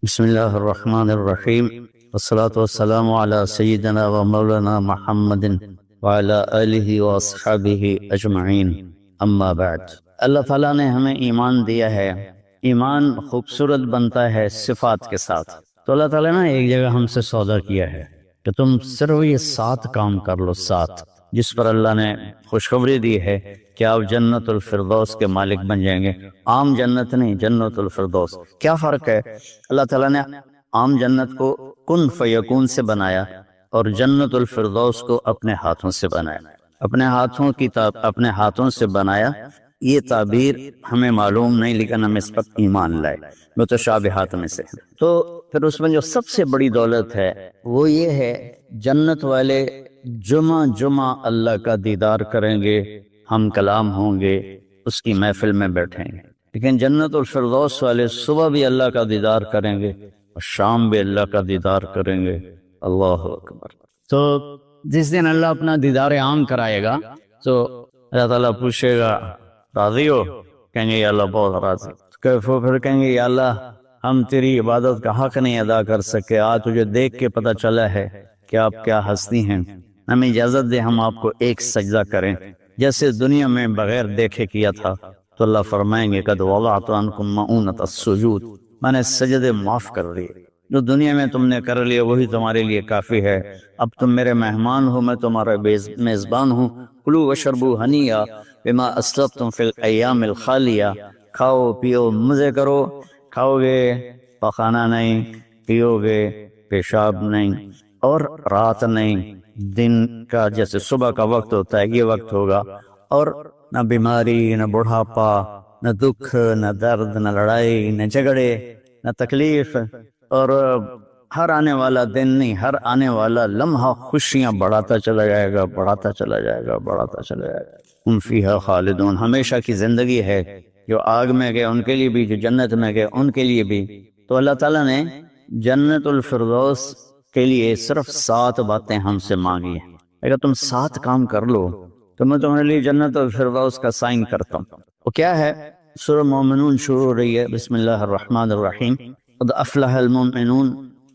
بسم اللہ الرحمن الرحیم والصلاة والسلام علی سیدنا و مولانا محمد وعلی آلہ واصحابہ اجمعین اما بعد۔ اللہ تعالیٰ نے ہمیں ایمان دیا ہے۔ ایمان خوبصورت بنتا ہے صفات کے ساتھ۔ تو اللہ تعالیٰ نے ایک جگہ ہم سے سودا کیا ہے کہ تم صرف یہ 7 کام کر لو، 7 جس پر اللہ نے خوشخبری دی ہے کہ آپ جنت الفردوس کے مالک بن جائیں گے۔ عام جنت نہیں، جنت الفردوس۔ کیا فرق ہے؟ اللہ تعالیٰ نے عام جنت کو کن فیکون سے بنایا اور جنت الفردوس کو اپنے ہاتھوں سے بنایا۔ اپنے ہاتھوں سے بنایا، یہ تعبیر ہمیں معلوم نہیں، لیکن ہم اس پر ایمان لائے، متشابہات میں سے۔ تو پھر اس میں جو سب سے بڑی دولت ہے وہ یہ ہے، جنت والے جمعہ اللہ کا دیدار کریں گے، ہم کلام ہوں گے، اس کی محفل میں بیٹھیں گے۔ لیکن جنت الفردوس والے صبح بھی اللہ کا دیدار کریں گے اور شام بھی اللہ کا دیدار کریں گے۔ اللہ اکبر۔ تو جس دن اللہ اپنا دیدار عام کرائے گا تو اللہ تعالیٰ پوچھے گا راضی ہو؟ کہیں گے یا اللہ بہت راضی۔ پھر کہیں گے یا اللہ ہم تیری عبادت کا حق نہیں ادا کر سکے، آج تجھے دیکھ کے پتہ چلا ہے کہ آپ کیا ہستی ہیں، ہمیں اجازت دے ہم آپ کو ایک سجدہ کریں جیسے دنیا میں بغیر دیکھے کیا تھا۔ تو اللہ فرمائیں گے قد وضعت عنکم مؤونۃ السجود، میں نے سجدے معاف کر دیے، جو دنیا میں تم نے کر لیا وہی تمہارے لیے کافی ہے۔ اب تم میرے مہمان ہو، میں تمہارا میزبان ہوں۔ کلوا واشربوا ہنیئا بما اسلفتم فی الایام الخالیہ، کھاؤ پیو مزے کرو، کھاؤ گے پخانا نہیں، پیو گے پیشاب نہیں، اور رات نہیں، دن کا جیسے صبح کا وقت ہوتا ہے یہ وقت ہوگا، اور نہ بیماری، نہ بڑھاپا، نہ دکھ، نہ درد، نہ لڑائی، نہ جھگڑے، نہ تکلیف، اور ہر آنے والا دن نہیں، ہر آنے والا لمحہ خوشیاں بڑھاتا چلا جائے گا، بڑھاتا چلا جائے گا، بڑھاتا چلا جائے گا۔ ہم فیہا خالدون، ہمیشہ کی زندگی ہے، جو آگ میں گئے ان کے لیے بھی، جو جنت میں گئے ان کے لیے بھی۔ تو اللہ تعالیٰ نے جنت الفردوس کے لیے صرف 7 باتیں ہم سے مانگی ہیں۔ اگر تم 7 کام کر لو تو میں تمہارے لیے جنت الفردوس کا سائن کرتا ہوں۔ وہ کیا ہے؟ سورہ مومنون شروع ہو رہی ہے، بسم اللہ الرحمن الرحیم۔ قد افلح المؤمنون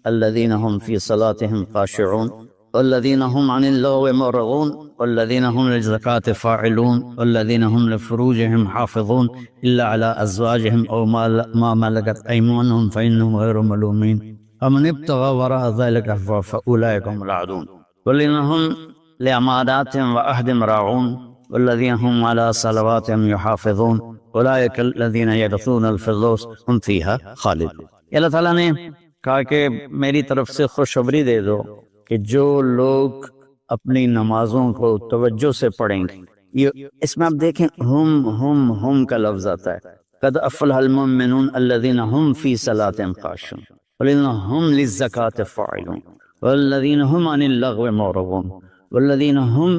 الذین هم فی صلاتهم خاشعون والذین هم عن اللغو معرضون والذین هم للزکاة فاعلون والذین هم لفروجهم حافظون الا على ازواجهم او ما ملکت ایمانهم فانهم غیر ملومین ومن ابتغى وراء ذلك فاولئک هم العادون والذین هم لأماناتهم وعهدهم راعون والذین هم على صلواتهم يحافظون اولئک الذین يرثون الفردوس هم فیها خالدون۔ اللہ تعالیٰ نے کہا کہ میری طرف سے خوشخبری دے دو کہ جو لوگ اپنی نمازوں کو توجہ سے پڑھیں گے، یہ اس میں آپ دیکھیں ہم کا لفظ آتا ہے۔ قد افلح المؤمنون الذین هم فی صلاتهم خاشعون والذین هم للزکاة فاعلون والذین هم عن اللغو معرضون والذین هم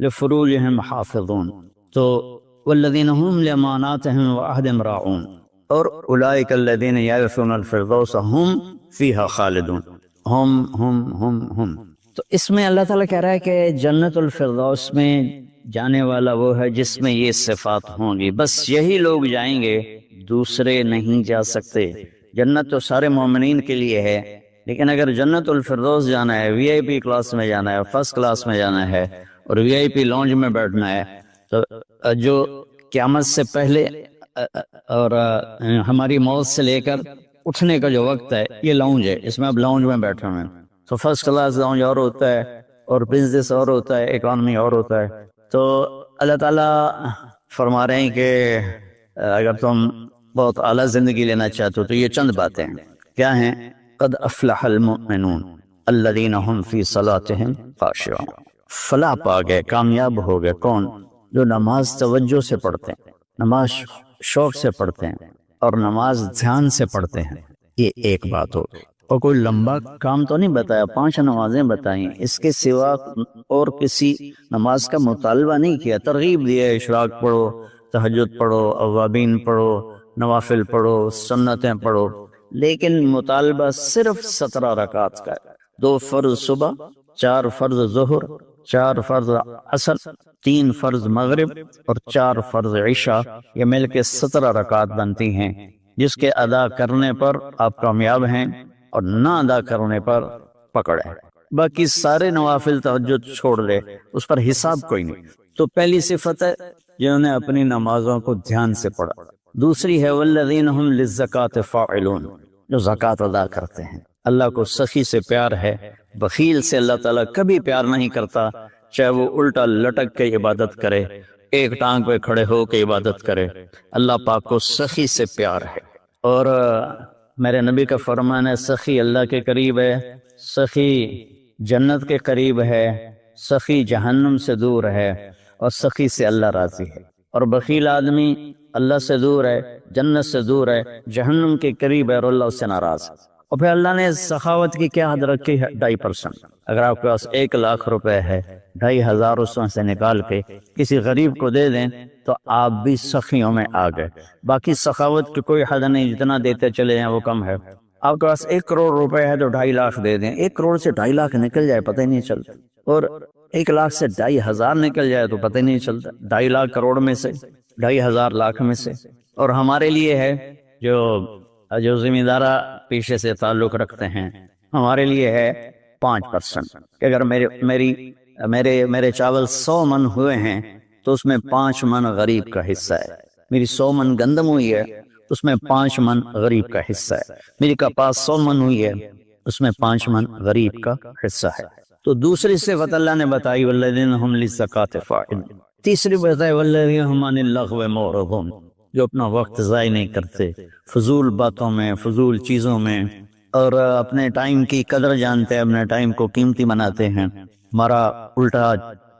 لفروجهم حافظون، تو والذین هم لأماناتهم وعهدهم راعون اور اولئک الذین یرثون الفردوس هم فیہا خالدون۔ ہم تو اس میں اللہ تعالیٰ کہہ رہا ہے کہ جنت الفردوس میں جانے والا وہ ہے جس میں یہ صفات ہوں گی، بس یہی لوگ جائیں گے، دوسرے نہیں جا سکتے۔ جنت تو سارے مومنین کے لیے ہے، لیکن اگر جنت الفردوس جانا ہے، وی آئی پی کلاس میں جانا ہے، فرسٹ کلاس میں جانا ہے اور وی آئی پی لانج میں بیٹھنا ہے، تو جو قیامت سے پہلے اور ہماری موت سے لے کر اٹھنے کا جو وقت ہے یہ لاؤنج ہے، اس میں اب لاؤنج میں بیٹھے ہوئے ہیں۔ تو فرسٹ کلاس لاؤنج اور ہوتا ہے اور بزنس اور ہوتا ہے، اکانومی اور ہوتا ہے۔ تو اللہ تعالیٰ فرما رہے ہیں کہ اگر تم بہت اعلیٰ زندگی لینا چاہتے ہو تو یہ چند باتیں ہیں۔ کیا ہیں؟ قد افلح المؤمنون الذین هم فی صلاتهم خاشعون، فلاح پا گئے، کامیاب ہو گئے کون؟ جو نماز توجہ سے پڑھتے ہیں، نماز شوق سے پڑھتے ہیں اور نماز دھیان سے پڑھتے ہیں۔ یہ ایک بات ہو گئی، اور کوئی لمبا کام تو نہیں بتایا، 5 نمازیں بتائیں، اس کے سوا اور کسی نماز کا مطالبہ نہیں کیا، ترغیب دیا ہے، اشراق پڑھو، تہجد پڑھو، اوابین پڑھو، نوافل پڑھو، سنتیں پڑھو، لیکن مطالبہ صرف 17 رکعات کا ہے۔ 2 فرض صبح، 4 فرض ظہر، 4 فرض عصر، 3 فرض مغرب اور 4 فرض عشاء، یہ مل کے 17 رکعات بنتی ہیں۔ جس کے ادا کرنے پر آپ کامیاب ہیں اور نہ ادا کرنے پر پکڑ ہے۔ باقی سارے نوافل تہجد چھوڑ دے، اس پر حساب کوئی نہیں۔ تو پہلی صفت ہے جنہوں نے اپنی نمازوں کو دھیان سے پڑھا۔ دوسری ہے والذین هم للزکاۃ فاعلون، جو زکوٰۃ ادا کرتے ہیں۔ اللہ کو سخی سے پیار ہے، بخیل سے اللہ تعالیٰ کبھی پیار نہیں کرتا، چاہے وہ الٹا لٹک کے عبادت کرے، ایک ٹانگ پہ کھڑے ہو کے عبادت کرے، اللہ پاک کو سخی سے پیار ہے۔ اور میرے نبی کا فرمان ہے سخی اللہ کے قریب ہے، سخی جنت کے قریب ہے، سخی جہنم سے دور ہے، اور سخی سے اللہ راضی ہے۔ اور بخیل آدمی اللہ سے دور ہے، جنت سے دور ہے، جہنم کے قریب ہے اور اللہ اس سے ناراض ہے۔ اور پھر اللہ نے سخاوت کی کیا حد رکھی ہے؟ 2.5%۔ اگر آپ کے پاس 1 لاکھ روپے ہے، 2,500 اس میں سے نکال کے کسی غریب کو دے دیں تو آپ بھی سخیوں میں آ گئے۔ باقی سخاوت کی کوئی حد نہیں، جتنا دیتے چلے جائیں وہ کم ہے۔ آپ کے پاس 1 کروڑ روپے ہے تو 2.5 لاکھ دے دیں، 1 کروڑ سے 2.5 لاکھ نکل جائے پتہ ہی نہیں چلتا، اور 1 لاکھ سے 2,500 نکل جائے تو پتہ ہی نہیں چلتا۔ 2.5 لاکھ کروڑ میں سے، 2,500 لاکھ میں سے۔ اور ہمارے لیے ہے جو ذمہ دارہ پیشے سے تعلق رکھتے ہیں، ہمارے لیے ہے 5%، کہ اگر میرے چاول 100 من ہوئے ہیں تو اس میں 5 من غریب کا حصہ ہے، میری 100 من گندم ہوئی ہے اس میں 5 من غریب کا حصہ ہے، میری کپاس 100 من ہوئی ہے اس میں 5 من غریب کا حصہ ہے۔ تو دوسری صفت اللہ نے بتائی والذین هم للزکاۃ فاعلون۔ تیسری بتائی والذین هم عن اللغو معرضون، جو اپنا وقت ضائع نہیں کرتے فضول باتوں میں، فضول چیزوں میں، اور اپنے ٹائم کی قدر جانتے ہیں، اپنے ٹائم کو قیمتی بناتے ہیں۔ ہمارا الٹا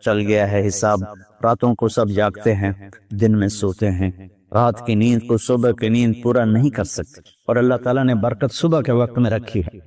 چل گیا ہے حساب، راتوں کو سب جاگتے ہیں، دن میں سوتے ہیں، رات کی نیند کو صبح کی نیند پورا نہیں کر سکتے، اور اللہ تعالیٰ نے برکت صبح کے وقت میں رکھی ہے۔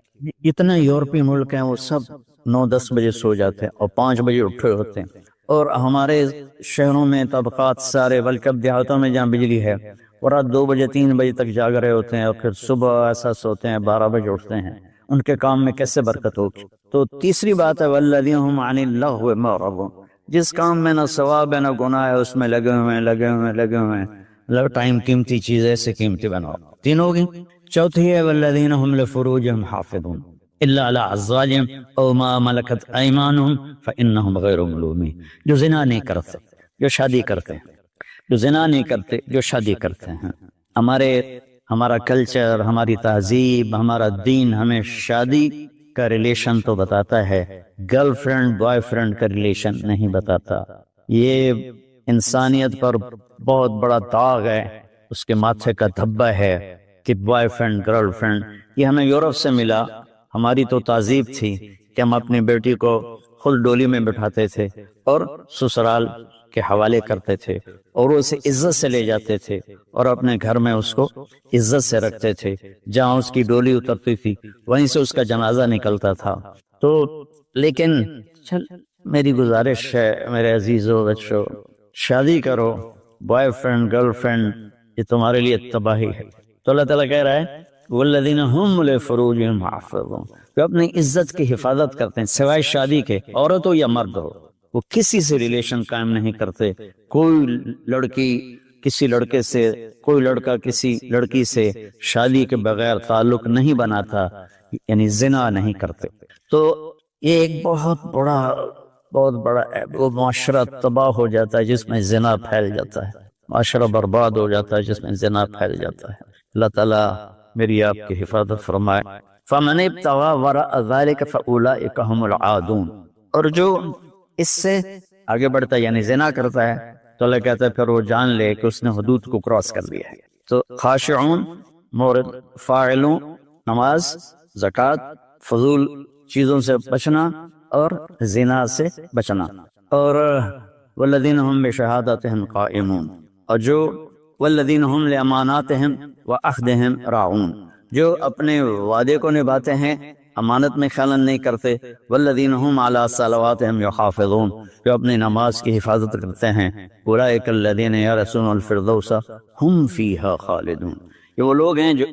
اتنے یورپی ملک ہیں وہ سب 9-10 بجے سو جاتے ہیں اور 5 بجے اٹھے ہوتے ہیں، اور ہمارے شہروں میں طبقات سارے، بلکہ اب دیہاتوں میں جہاں بجلی ہے وہ رات 2 بجے 3 بجے تک جاگ رہے ہوتے ہیں، اور پھر صبح ایسا سوتے ہیں 12 بجے اٹھتے ہیں۔ ان کے کام میں کیسے برکت ہوگی؟ تو تیسری بات ہے والذین هم عن اللغو معرضون، جس کام میں نہ ثواب ہے نہ گناہ ہے اس میں لگے ہوئے ہیں۔ ٹائم قیمتی چیز ایسے قیمتی بناؤ۔ 3 ہوگی۔ چوتھی ہے والذین هم لفروجهم حافظون الا علی ازواجهم او ما ملکت ایمانهم فانهم غیر ملومین، جو زنا نہیں کرتے، جو شادی کرتے ہیں، جو زنا نہیں کرتے، جو شادی کرتے ہیں۔ ہمارا کلچر، ہماری تہذیب، ہمارا دین ہمیں شادی کا ریلیشن تو بتاتا ہے، گرل فرینڈ بوائے فرینڈ کا ریلیشن نہیں بتاتا۔ یہ انسانیت پر بہت بڑا داغ ہے، اس کے ماتھے کا دھبا ہے کہ بوائے فرینڈ گرل فرینڈ، یہ ہمیں یورپ سے ملا۔ ہماری تو تہذیب تھی کہ ہم اپنی بیٹی کو خود ڈولی میں بٹھاتے تھے اور سسرال کے حوالے کرتے تھے، اور اسے عزت سے لے جاتے تھے اور اپنے گھر میں اس کو عزت سے رکھتے تھے۔ جہاں اس کی ڈولی اترتی تھی وہیں سے اس کا جنازہ نکلتا تھا۔ تو لیکن میری گزارش ہے میرے عزیزو بچو، شادی کرو، بوائے فرینڈ گرل فرینڈ یہ تمہارے لیے تباہی ہے۔ تو اللہ تعالیٰ کہہ رہا ہے والذین هم لفروجهم حافظون، جو اپنی عزت کی حفاظت کرتے ہیں سوائے شادی کے، عورت ہو یا مرد ہو، وہ کسی سے ریلیشن قائم نہیں کرتے۔ کوئی لڑکی کسی لڑکے سے، کوئی لڑکا کسی لڑکی سے شادی کے بغیر تعلق نہیں بناتا، یعنی زنا نہیں کرتے۔ تو یہ ایک بہت بڑا وہ معاشرہ تباہ ہو جاتا ہے جس میں زنا پھیل جاتا ہے، معاشرہ برباد ہو جاتا ہے جس میں زنا پھیل جاتا ہے۔ اللہ تعالیٰ میری آپ کی حفاظت فرمائے۔ فَمَنِ ابْتَغَىٰ وَرَاءَ ذَلِكَ فَأُولَٰئِكَ هُمُ الْعَادُونَ، اور جو اس سے آگے بڑھتا ہے یعنی زنا کرتا ہے تو اللہ کہتا ہے پھر وہ جان لے کہ اس نے حدود کو کراس کر دیا ہے۔ تو خاشعون، مورد، فاعلون، نماز، زکوٰۃ، فضول چیزوں سے بچنا اور زنا سے بچنا، اور والذین هم بشہادتهم قائمون، اور جو والذین هم لاماناتهم وعہدهم راعون، جو اپنے وعدے کو نبھاتے ہیں، امانت میں خیانت نہیں کرتے۔ والذین هم علی صلواتهم یحافظون، جو اپنی نماز کی حفاظت کرتے ہیں۔ اولئک الذین یرثون الفردوس هم فیہا خالدون، یہ وہ لوگ ہیں جو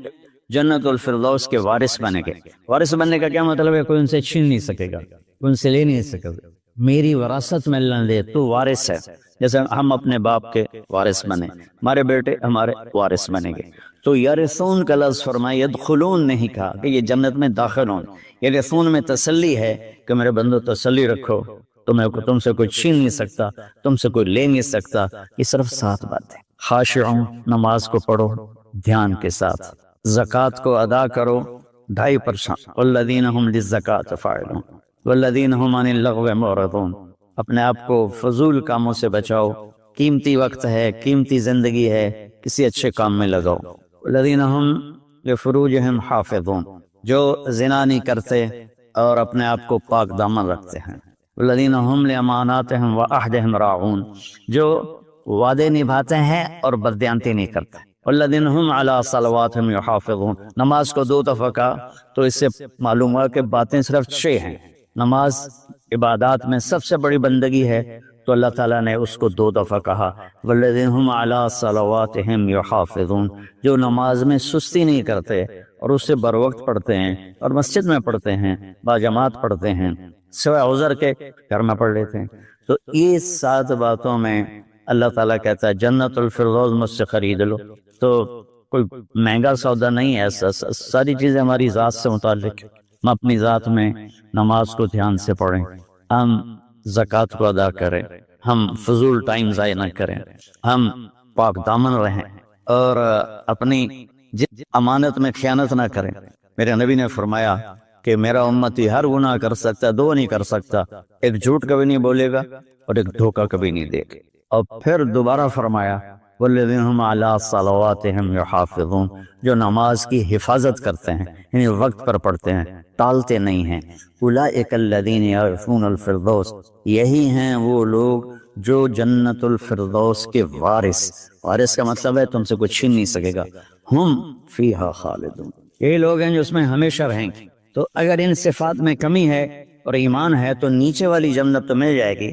جنت الفردوس کے وارث بنے گے۔ وارث بننے کا کیا مطلب ہے؟ کوئی ان سے چھین نہیں سکے گا، کوئی ان سے لے نہیں سکے گا۔ میری وراثت میں اللہ نے دے، تو وارث ہے، جیسے ہم اپنے باپ کے وارث بنے، ہمارے بیٹے ہمارے وارث بنیں گے۔ تو یرثون کا لفظ فرمایا، یدخلون نہیں کہا کہ یہ جنت میں داخل ہوں۔ یرثون میں تسلی ہے کہ میرے بندو تسلی رکھو، تم سے کوئی چھین نہیں سکتا، تم سے کوئی لے نہیں سکتا۔ یہ صرف 7 باتیں۔ خاشعون، نماز کو پڑھو دھیان کے ساتھ، زکوٰۃ کو ادا کرو 2.5%، والذین هم للزکاۃ فاعلون والذین هم عن اللغو معرضون۔ اپنے آپ کو فضول کاموں سے بچاؤ، قیمتی وقت ہے، قیمتی زندگی ہے، کسی اچھے کام میں لگاؤ۔ والذین هم لفروجهم حافظون، جو زنا نہیں کرتے اور اپنے آپ کو پاک دامن رکھتے ہیں۔ والذین هم لاماناتهم وعہدهم راعون، جو وعدے نبھاتے ہیں اور بددیانتی نہیں کرتے۔ والذین هم علی صلواتهم یحافظون، نماز کو 2 دفعہ کہا تو اس سے معلوم ہوا کہ باتیں صرف 6 ہیں۔ نماز عبادات میں سب سے بڑی بندگی ہے، تو اللہ تعالیٰ نے اس کو 2 دفعہ کہا۔ والذین هم علی صلواتهم یحافظون، جو نماز میں سستی نہیں کرتے اور اسے بروقت پڑھتے ہیں اور مسجد میں پڑھتے ہیں، باجماعت پڑھتے ہیں، سوائے عذر کے گھر میں پڑھ لیتے ہیں۔ تو یہ 7 باتوں میں اللہ تعالیٰ کہتا ہے جنت الفردوس مجھ سے خرید لو۔ تو کوئی مہنگا سودا نہیں ہے، ساری چیزیں ہماری ذات سے متعلق۔ ہم اپنی ذات میں نماز کو دھیان سے پڑھیں، ہم زکوٰۃ کو ادا کریں، ہم فضول ٹائم ضائع نہ کریں، ہم پاک دامن رہیں اور اپنی امانت میں خیانت نہ کریں۔ میرے نبی نے فرمایا کہ میرا امتی ہر گناہ کر سکتا ہے، 2 نہیں کر سکتا، ایک جھوٹ کبھی نہیں بولے گا اور ایک دھوکہ کبھی نہیں دے گا۔ اور پھر دوبارہ فرمایا والذین هم علی صلواتهم یحافظون، جو نماز کی حفاظت کرتے ہیں، یعنی وقت پر پڑھتے ہیں، ٹالتے نہیں ہیں۔ اولئک الذین یرثون الفردوس، یہی ہیں وہ لوگ جو جنت الفردوس کے وارث کا مطلب ہے تم سے کوئی چھین نہیں سکے گا۔ ہم فیہا خالدون، یہی لوگ ہیں جو اس میں ہمیشہ رہیں گے۔ تو اگر ان صفات میں کمی ہے اور ایمان ہے تو نیچے والی جنت تو مل جائے گی،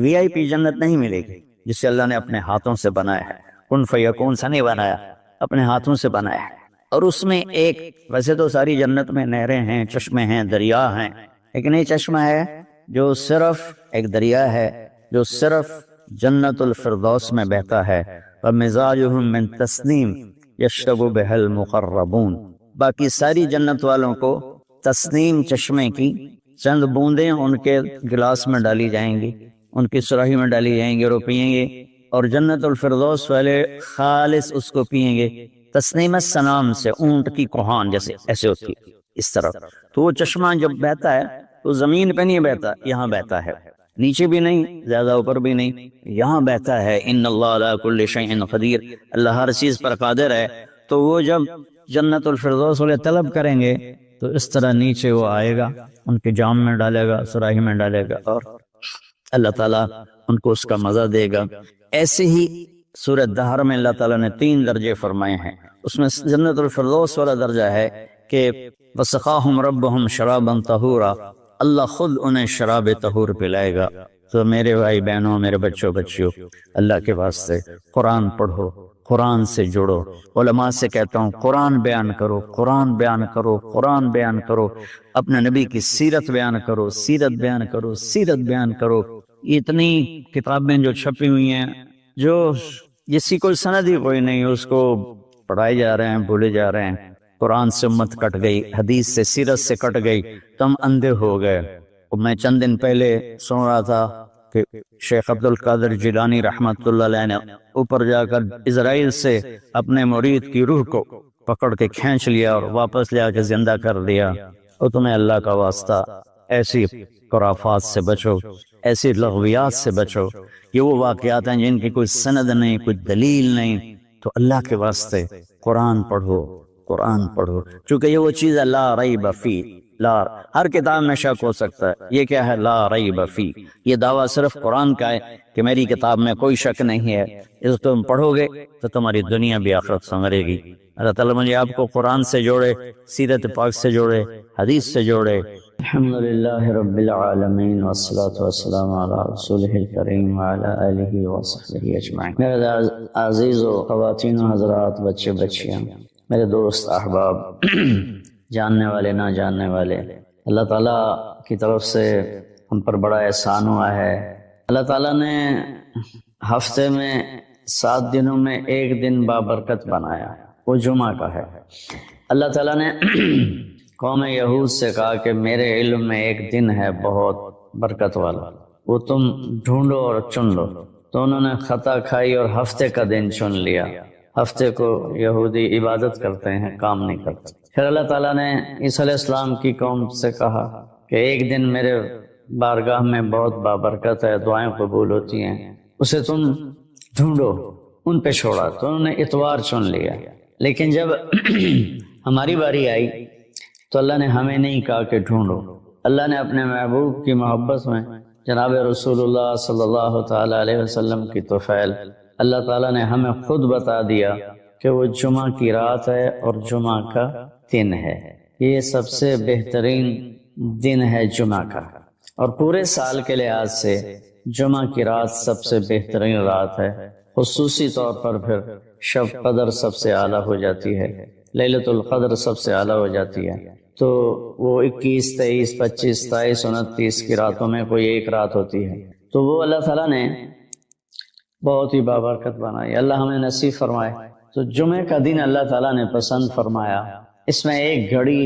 VIP جنت نہیں ملے گی، جسے اللہ نے اپنے ہاتھوں سے بنایا ہے، کن فیکون سے نہیں بنایا، اپنے ہاتھوں سے بنایا ہے۔ اور اس میں ایک، ویسے تو ساری جنت میں نہریں ہیں، چشمے ہیں، دریا ہیں، لیکن یہ چشمہ ہے جو صرف ایک دریا ہے جو صرف جنت الفردوس میں بہتا ہے۔ وَمِزَاجُهُم مِّن تَسْنِيمٍ يَشْرَبُ بِهَا الْمُقَرَّبُونَ، باقی ساری جنت والوں کو تسنیم چشمے کی چند بوندیں ان کے گلاس میں ڈالی جائیں گی، ان کی سراہی میں ڈالی جائیں گی اور وہ پیئیں گے، اور جنت الفردوس والے خالص اس کو پیئیں گے۔ تسنیم السنام سے اونٹ کی کوہان جیسے ایسے ہوتی ہے اس طرح۔ تو وہ چشمہ جب بہتا ہے تو زمین پہ نہیں بہتا، یہاں بہتا ہے، نیچے بھی نہیں، زیادہ اوپر بھی نہیں، یہاں بہتا ہے۔ ان اللہ علی کل شیء قدیر، اللہ ہر چیز پر قادر ہے۔ تو وہ جب جنت الفردوس والے طلب کریں گے تو اس طرح نیچے وہ آئے گا، ان کے جام میں ڈالے گا، سراہی میں ڈالے گا، اور اللہ تعالیٰ ان کو اس کا مزہ دے گا۔ ایسے ہی سورہ دہر میں اللہ تعالیٰ نے 3 درجے فرمائے ہیں، اس میں جنت الفردوس والا درجہ ہے کہ وَسَقَاهُمْ رَبُّهُمْ شَرَابًا طَهُورًا، اللہ خود انہیں شراب طہور پلائے گا۔ تو میرے بھائی بہنوں، میرے بچوں، اللہ کے واسطے قرآن پڑھو، قرآن سے جڑو۔ علماء سے کہتا ہوں قرآن بیان کرو، قرآن بیان کرو، قرآن بیان کرو، اپنے نبی کی سیرت بیان کرو، سیرت بیان کرو، سیرت بیان کرو۔ اتنی کتابیں جو چھپی ہوئی ہیں، جو جس کی کوئی سند ہی کوئی نہیں، اس کو پڑھائے جا رہے ہیں، بھولے جا رہے ہیں۔ قرآن سے امت کٹ گئی، حدیث سے، سیرت سے کٹ گئی، تو ہم اندھے ہو گئے۔ میں چند دن پہلے سن رہا تھا کہ شیخ عبد القادر جیلانی رحمۃ اللہ علیہ نے اوپر جا کر اسرائیل سے اپنے مرید کی روح کو پکڑ کے کھینچ لیا اور واپس لے آ کے زندہ کر دیا۔ اور تمہیں اللہ کا واسطہ ایسی خرافات سے بچو، ایسی لغویات سے بچو۔ یہ وہ واقعات ہیں جن کی کوئی سند نہیں، کوئی دلیل نہیں۔ تو اللہ کے واسطے قرآن پڑھو، قرآن پڑھو، چونکہ یہ وہ چیز ہے لا ریب فی، ہر کتاب میں شک ہو سکتا ہے، یہ کیا ہے؟ لا ریب فی۔ یہ دعویٰ صرف قرآن کا ہے کہ میری کتاب میں کوئی شک نہیں ہے، اس کو تم پڑھو گے تو تمہاری دنیا بھی آخرت سنورے گی۔ اللہ تعالیٰ مجھے آپ کو قرآن سے جوڑے، سیرت پاک سے جوڑے، حدیث سے جوڑے۔ الحمدللہ رب العالمین والصلاة والسلام علی رسولہ الکریم وعلی آلہ وصحبہ اجمعین۔ میرے عزیز و خواتین و حضرات، بچے بچیاں، میرے دوست احباب، جاننے والے نہ جاننے والے، اللہ تعالیٰ کی طرف سے ہم پر بڑا احسان ہوا ہے۔ اللہ تعالیٰ نے ہفتے میں 7 دنوں میں ایک دن بابرکت بنایا، وہ جمعہ کا ہے۔ اللہ تعالیٰ نے قوم یہود سے کہا کہ میرے علم میں ایک دن ہے بہت برکت والا، وہ تم ڈھونڈو اور چن لو۔ تو انہوں نے خطا کھائی اور ہفتے کا دن چن لیا۔ ہفتے کو یہودی عبادت کرتے ہیں، کام نہیں کرتے۔ پھر اللہ تعالیٰ نے عیسیٰ علیہ السلام کی قوم سے کہا کہ ایک دن میرے بارگاہ میں بہت بابرکت ہے، دعائیں قبول ہوتی ہیں، اسے تم ڈھونڈو، ان پہ چھوڑا۔ تو انہوں نے اتوار چن لیا۔ لیکن جب ہماری باری آئی تو اللہ نے ہمیں نہیں کہا کہ ڈھونڈو، اللہ نے اپنے محبوب کی محبت میں جناب رسول اللہ صلی اللہ تعالی علیہ وسلم کی توفیل اللہ تعالیٰ نے ہمیں خود بتا دیا کہ وہ جمعہ کی رات ہے اور جمعہ کا دن ہے۔ یہ سب سے بہترین دن ہے جمعہ کا، اور پورے سال کے لحاظ سے جمعہ کی رات سب سے بہترین رات ہے۔ خصوصی طور پر پھر شب قدر سب سے اعلیٰ ہو جاتی ہے، لیلۃ القدر سب سے اعلیٰ ہو جاتی ہے۔ تو وہ 21، 23، 25، 27، 29 کی راتوں میں کوئی ایک رات ہوتی ہے، تو وہ اللہ تعالیٰ نے بہت ہی بابرکت بنائی۔ اللہ ہمیں نصیب فرمائے۔ تو جمعے کا دن اللہ تعالیٰ نے پسند فرمایا، اس میں ایک گھڑی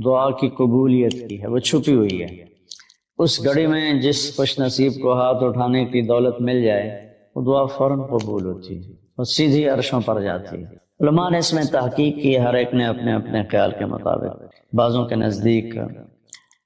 دعا کی قبولیت کی ہے، وہ چھپی ہوئی ہے۔ اس گھڑی میں جس خوش نصیب کو ہاتھ اٹھانے کی دولت مل جائے وہ دعا فوراً قبول ہوتی ہے، وہ سیدھی عرشوں پر جاتی ہے۔ علماء نے اس میں تحقیق کی، ہر ایک نے اپنے اپنے خیال کے مطابق۔ بعضوں کے نزدیک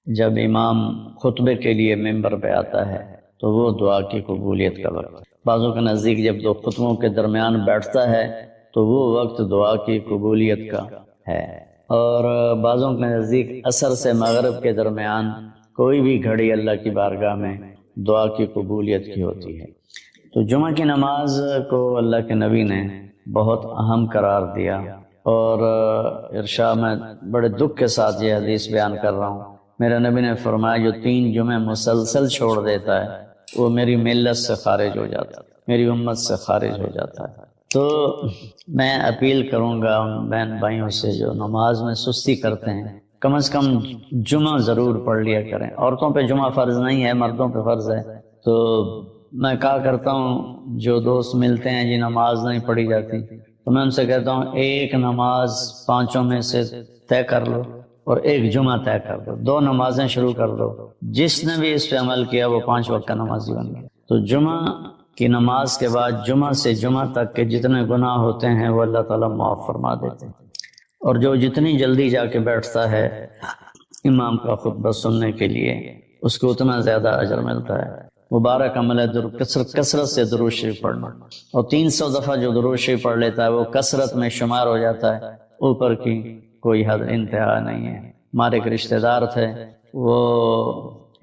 جب امام خطبے کے لیے ممبر پہ آتا ہے تو وہ دعا کی قبولیت کا وقت، بعضوں کے نزدیک جب دو خطبوں کے درمیان بیٹھتا ہے تو وہ وقت دعا کی قبولیت کا ہے، اور بعضوں کے نزدیک عصر سے مغرب کے درمیان کوئی بھی گھڑی اللہ کی بارگاہ میں دعا کی قبولیت کی ہوتی ہے۔ تو جمعہ کی نماز کو اللہ کے نبی نے بہت اہم قرار دیا، اور ارشاد میں بڑے دکھ کے ساتھ یہ حدیث بیان کر رہا ہوں۔ میرے نبی نے فرمایا جو 3 جمعے مسلسل چھوڑ دیتا ہے وہ میری ملت سے خارج ہو جاتا ہے، میری امت سے خارج ہو جاتا ہے۔ تو میں اپیل کروں گا ان بہن بھائیوں سے جو نماز میں سستی کرتے ہیں، کم از کم جمعہ ضرور پڑھ لیا کریں۔ عورتوں پہ جمعہ فرض نہیں ہے، مردوں پہ فرض ہے۔ تو میں کہا کرتا ہوں جو دوست ملتے ہیں جی نماز نہیں پڑھی جاتی، تو میں ان سے کہتا ہوں ایک نماز 5 میں سے طے کر لو اور ایک جمعہ طے کر دو، 2 نمازیں شروع کر دو۔ جس نے بھی اس پہ عمل کیا وہ 5 وقت کا نمازی بن گیا۔ تو جمعہ کی نماز کے بعد جمعہ سے جمعہ تک کے جتنے گناہ ہوتے ہیں وہ اللہ تعالیٰ معاف فرما دیتے ہیں، اور جو جتنی جلدی جا کے بیٹھتا ہے امام کا خطبہ سننے کے لیے اس کو اتنا زیادہ اجر ملتا ہے۔ مبارک عمل ہے کثرت سے درود شریف پڑھنا، اور 300 دفعہ جو درود شریف پڑھ لیتا ہے وہ کثرت میں شمار ہو جاتا ہے، اوپر کی کوئی حد انتہا نہیں ہے۔ ہمارے ایک رشتہ دار تھے، وہ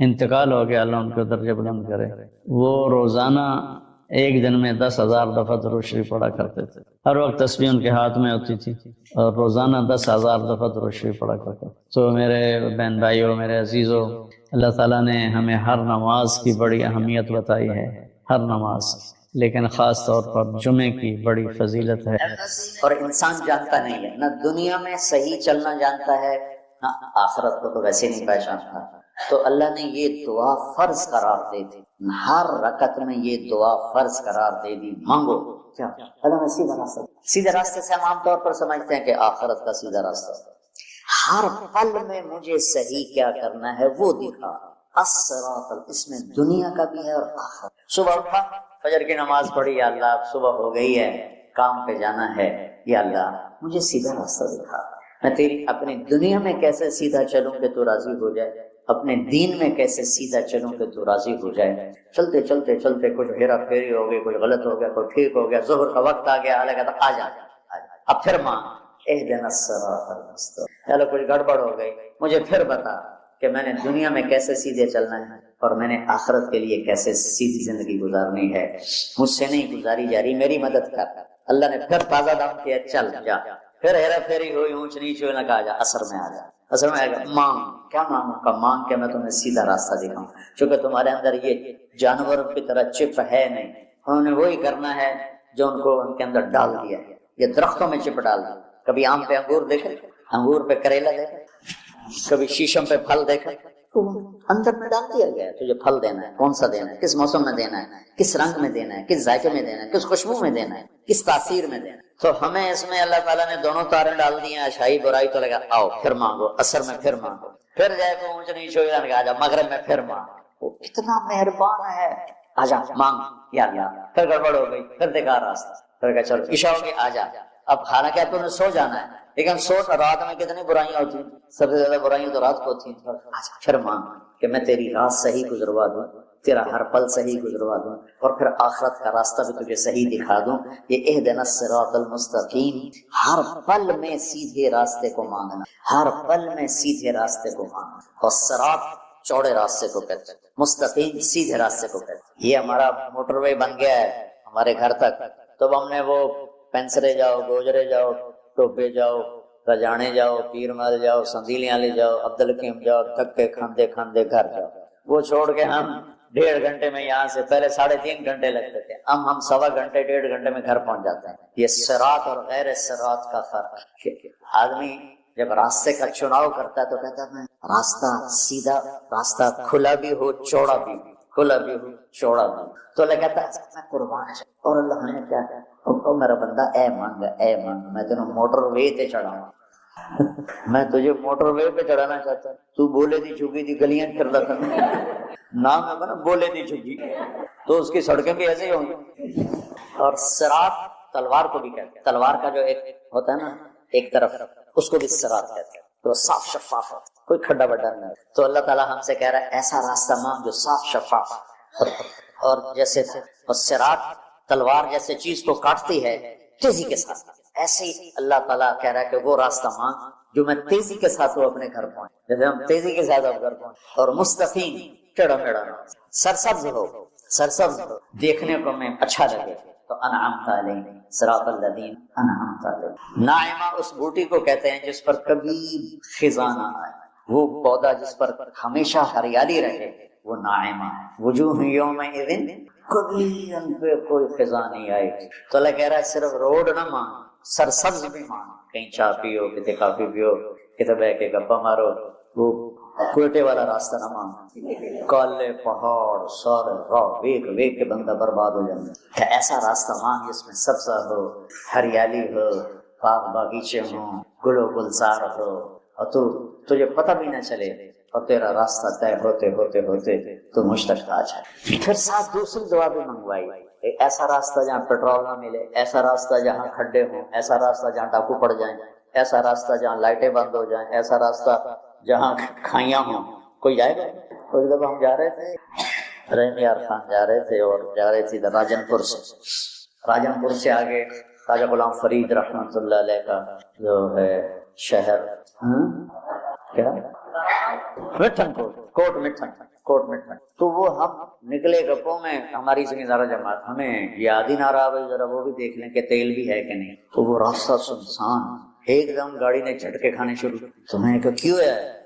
انتقال ہو گیا، اللہ ان کو درجہ بلند کرے۔ وہ روزانہ ایک دن میں 10,000 دفعہ درود شریف پڑھا کرتے تھے، ہر وقت تسبیح ان کے ہاتھ میں ہوتی تھی، اور روزانہ 10,000 دفعہ درود شریف پڑھا کرتے تھے۔ تو میرے بہن بھائیوں، میرے عزیزوں، اللہ تعالیٰ نے ہمیں ہر نماز کی بڑی اہمیت بتائی ہے، ہر نماز، لیکن خاص طور پر جمعے کی بڑی فضیلت ہے۔ اور انسان جانتا نہیں ہے، نہ دنیا میں صحیح چلنا جانتا ہے، نہ آخرت کو تو ویسے نہیں پہچانتا۔ تو اللہ نے یہ دعا فرض قرار دے دی، ہر رکعت میں یہ دعا فرض قرار دے دی، مانگو کیا اللہ نے سیدھا راستے سے ہم عام طور پر سمجھتے ہیں کہ آخرت کا سیدھا راستہ، ہر پل میں مجھے صحیح کیا کرنا ہے وہ دکھا۔ الصراط، اس میں دنیا کا بھی ہے اور آخرت۔ صبح اٹھا، فجر کی نماز پڑھی، یا اللہ اب صبح ہو گئی ہے، کام پہ جانا ہے، یا اللہ مجھے سیدھا راستہ دکھا، میں تیری اپنی دنیا میں کیسے سیدھا چلوں کہ تو راضی ہو جائے، اپنے دین میں کیسے سیدھا چلوں کہ تو راضی ہو جائے۔ چلتے چلتے چلتے کچھ ہیرا پھیری ہو گئی، کچھ غلط ہو گیا، کوئی ٹھیک ہو گیا، ظہر کا وقت آ گیا، اللہ کہتا آ جا، اب پھر مانگ اہدنا الصراط المستقیم۔ چلو کچھ گڑبڑ ہو گئی، مجھے پھر بتا کہ میں نے دنیا میں کیسے سیدھے چلنا ہے اور میں نے آخرت کے لیے کیسے سیدھی زندگی گزارنی ہے، مجھ سے نہیں گزاری جا رہی، میری مدد کر۔ اللہ نے پھر تازہ دم کیا، چل جا، پھر ہیرا پھیری ہوئی، اونچ نیچ ہوئی، نہ کہا جا اثر میں آ جا، اثر میں آ گیا، مانگ۔ کیا مانگوں کا؟ مانگ کے میں تمہیں سیدھا راستہ دکھاؤں، چونکہ تمہارے اندر یہ جانوروں کی طرح چپ ہے نہیں، انہوں نے وہی کرنا ہے جو ان کو ان کے اندر ڈال دیا ہے، یہ درختوں میں چپ ڈال دیا۔ کبھی آم پہ انگور دیکھے، انگور پہ کریلا دیکھے، کبھی شیشم پہ پھل دیکھے، اندر میں ڈال دیا گیا ہے تجھے پھل دینا ہے، کون سا دینا ہے، کس موسم میں دینا ہے، کس رنگ میں دینا ہے، کس ذائقے میں دینا ہے، کس خوشبو میں دینا ہے، کس تاثیر میں دینا ہے، تو ہمیں اس میں اللہ تعالیٰ نے دونوں تاریں ڈال دی ہیں، اچھائی برائی، تو لگا آؤ پھر مانگو، اثر میں پھر مانگو، پھر جائے تو اونچ نیچ ہو جائے، آجا مغرب میں پھر مانگو، وہ کتنا مہربان ہے، آجا مانگ یا اللہ، پھر گڑبڑ ہو گئی، پھر دیکھا راستہ، پھر کہا چلو عشاء ہوگی آجا، اب حالانکہ آپ کو سو جانا ہے، لیکن سوچ رات میں کتنی برائیاں ہوتی ہیں، سب سے زیادہ برائیاں تو رات کو ہوتی ہیں، آجا پھر مانگ کہ میں تیری رات صحیح گزروا دوں، تیرا ہر پل صحیح گزروا دوں، اور پھر آخرت کا راستہ بھی تجھے صحیح دکھا دوں، یہ اہدنا الصراط المستقیم، ہر پل میں سیدھے راستے کو مانگنا، ہر پل میں سیدھے راستے کو مانگنا، اور صراط چوڑے راستے کو کہتے ہیں، مستقیم سیدھے راستے کو کہتے ہیں۔ یہ ہمارا موٹر وے بن گیا ہے ہمارے گھر تک، تو ہم نے وہ پینسرے جاؤ، گوجرے جاؤ، ٹوپے جاؤ، رجانے جاؤ، پیر مال جاؤ، سندیلیاں لے جاؤ، عبدالحکیم جاؤ، دھکے کھاندے کھاندے گھر جاؤ، وہ چھوڑ کے ہم 1.5 گھنٹے میں یہاں سے، پہلے 3.5 گھنٹے لگتے تھے، اب ہم 1.25 گھنٹے 1.5 گھنٹے میں گھر پہنچ جاتے ہیں۔ یہ صراط اور غیر صراط کا فرق ہے۔ آدمی جب راستے کا چناؤ کرتا ہے تو کہتا ہے راستہ سیدھا، راستہ کھلا بھی ہو چوڑا بھی، کھلا بھی ہو چوڑا بھی، تو اللہ کہتا ہے میں قربان، اور اللہ نے کیا کہا، او میرا بندہ اے مانگ، اے مانگ، میں تینوں موٹر وے تے چڑھاؤں، میں تجھے موٹر وے پہ چڑھانا چاہتا ہوں، تو بولے دی چکی دی گلیاں کر لیتا نام ہے نا، بولے دی چکی، تو اس کی سڑکیں بھی ایسے ہی ہوں گی۔ اور صراط تلوار کو بھی کہتے ہیں، تلوار کا جو ایک ہوتا ہے نا ایک طرف، اس کو بھی صراط کہتے ہیں، تو صاف شفاف ہوتا ہے، کوئی کھڈا بڈا نہیں۔ تو اللہ تعالیٰ ہم سے کہہ رہا ہے ایسا راستہ مانگ جو صاف شفاف، اور جیسے صراط تلوار جیسے چیز کو کاٹتی ہے تیزی کے ساتھ، ایسے ہی اللہ تعالیٰ کہہ رہا ہے کہ وہ راستہ مانگ جو میں تیزی کے ساتھ وہ اپنے گھر پہنچ، جیسے ہم تیزی کے ساتھ اب گھر پہنچ، اور مستقیم ٹیڑھا میڑھا، سرسبز ہو، سرسبز ہو، دیکھنے کو میں اچھا لگے، تو انعمت علیہم صراط الذین انعمت علیہم۔ ناعمہ اس بوٹی کو کہتے ہیں جس پر کبھی خزاں نہ آئے، وہ پودا جس پر ہمیشہ ہریالی رہے، وہ ناعمہ ہے۔ وجوہ یومئذ، کبھی ان پہ کوئی خزاں نہیں آئی۔ تو اللہ کہہ رہا ہے صرف روڈ نہ مانگ، سرسبز بھی مانگ، کہیں چائے پیو، کتے کافی پیو، کتے بہ کے گپا مارو، وہ کوئٹے والا راستہ نہ مانگ، کالے پہاڑ سارے راہ ویک ویک کے بندہ برباد ہو جائے، کہ ایسا راستہ مانگ جس میں سبزہ ہو، ہریالی ہو، باغ باغیچے ہوں، گل و گلزار ہو، اور تجھے پتہ بھی نہ چلے، اور تیرا راستہ طے ہوتے ہوتے ہوتے تو مشتق آ جائے۔ پھر ساتھ دوسری دعا بھی منگوائی، ایک ایسا راستہ جہاں پیٹرول نہ ملے، ایسا راستہ جہاں کھڈے ہوں، ایسا راستہ جہاں ڈاکو پڑ جائیں، ایسا راستہ جہاں لائٹیں بند ہو جائیں، ایسا راستہ جہاں کھائیاں ہوں۔ کوئی جائے گا؟ کوئی جب ہم جا رہے تھے، رحیم یار خان جا رہے تھے، اور جا رہے تھے راجن پور سے، راجن پور سے آگے خواجہ غلام فرید رحمۃ اللہ علیہ کا جو ہے شہر، کیا مٹھن کوٹ مٹھن، تو وہ ہم نکلے گپوں میں، ہماری زمیندارہ جماعت، ہمیں یاد ہی نہ رہا بھائی ذرا وہ بھی دیکھ لیں کہ تیل بھی ہے کہ نہیں، تو وہ راستہ سنسان، ایک دم گاڑی نے جھٹکے کھانے شروع، تو میں نے کہا کیوں ہے؟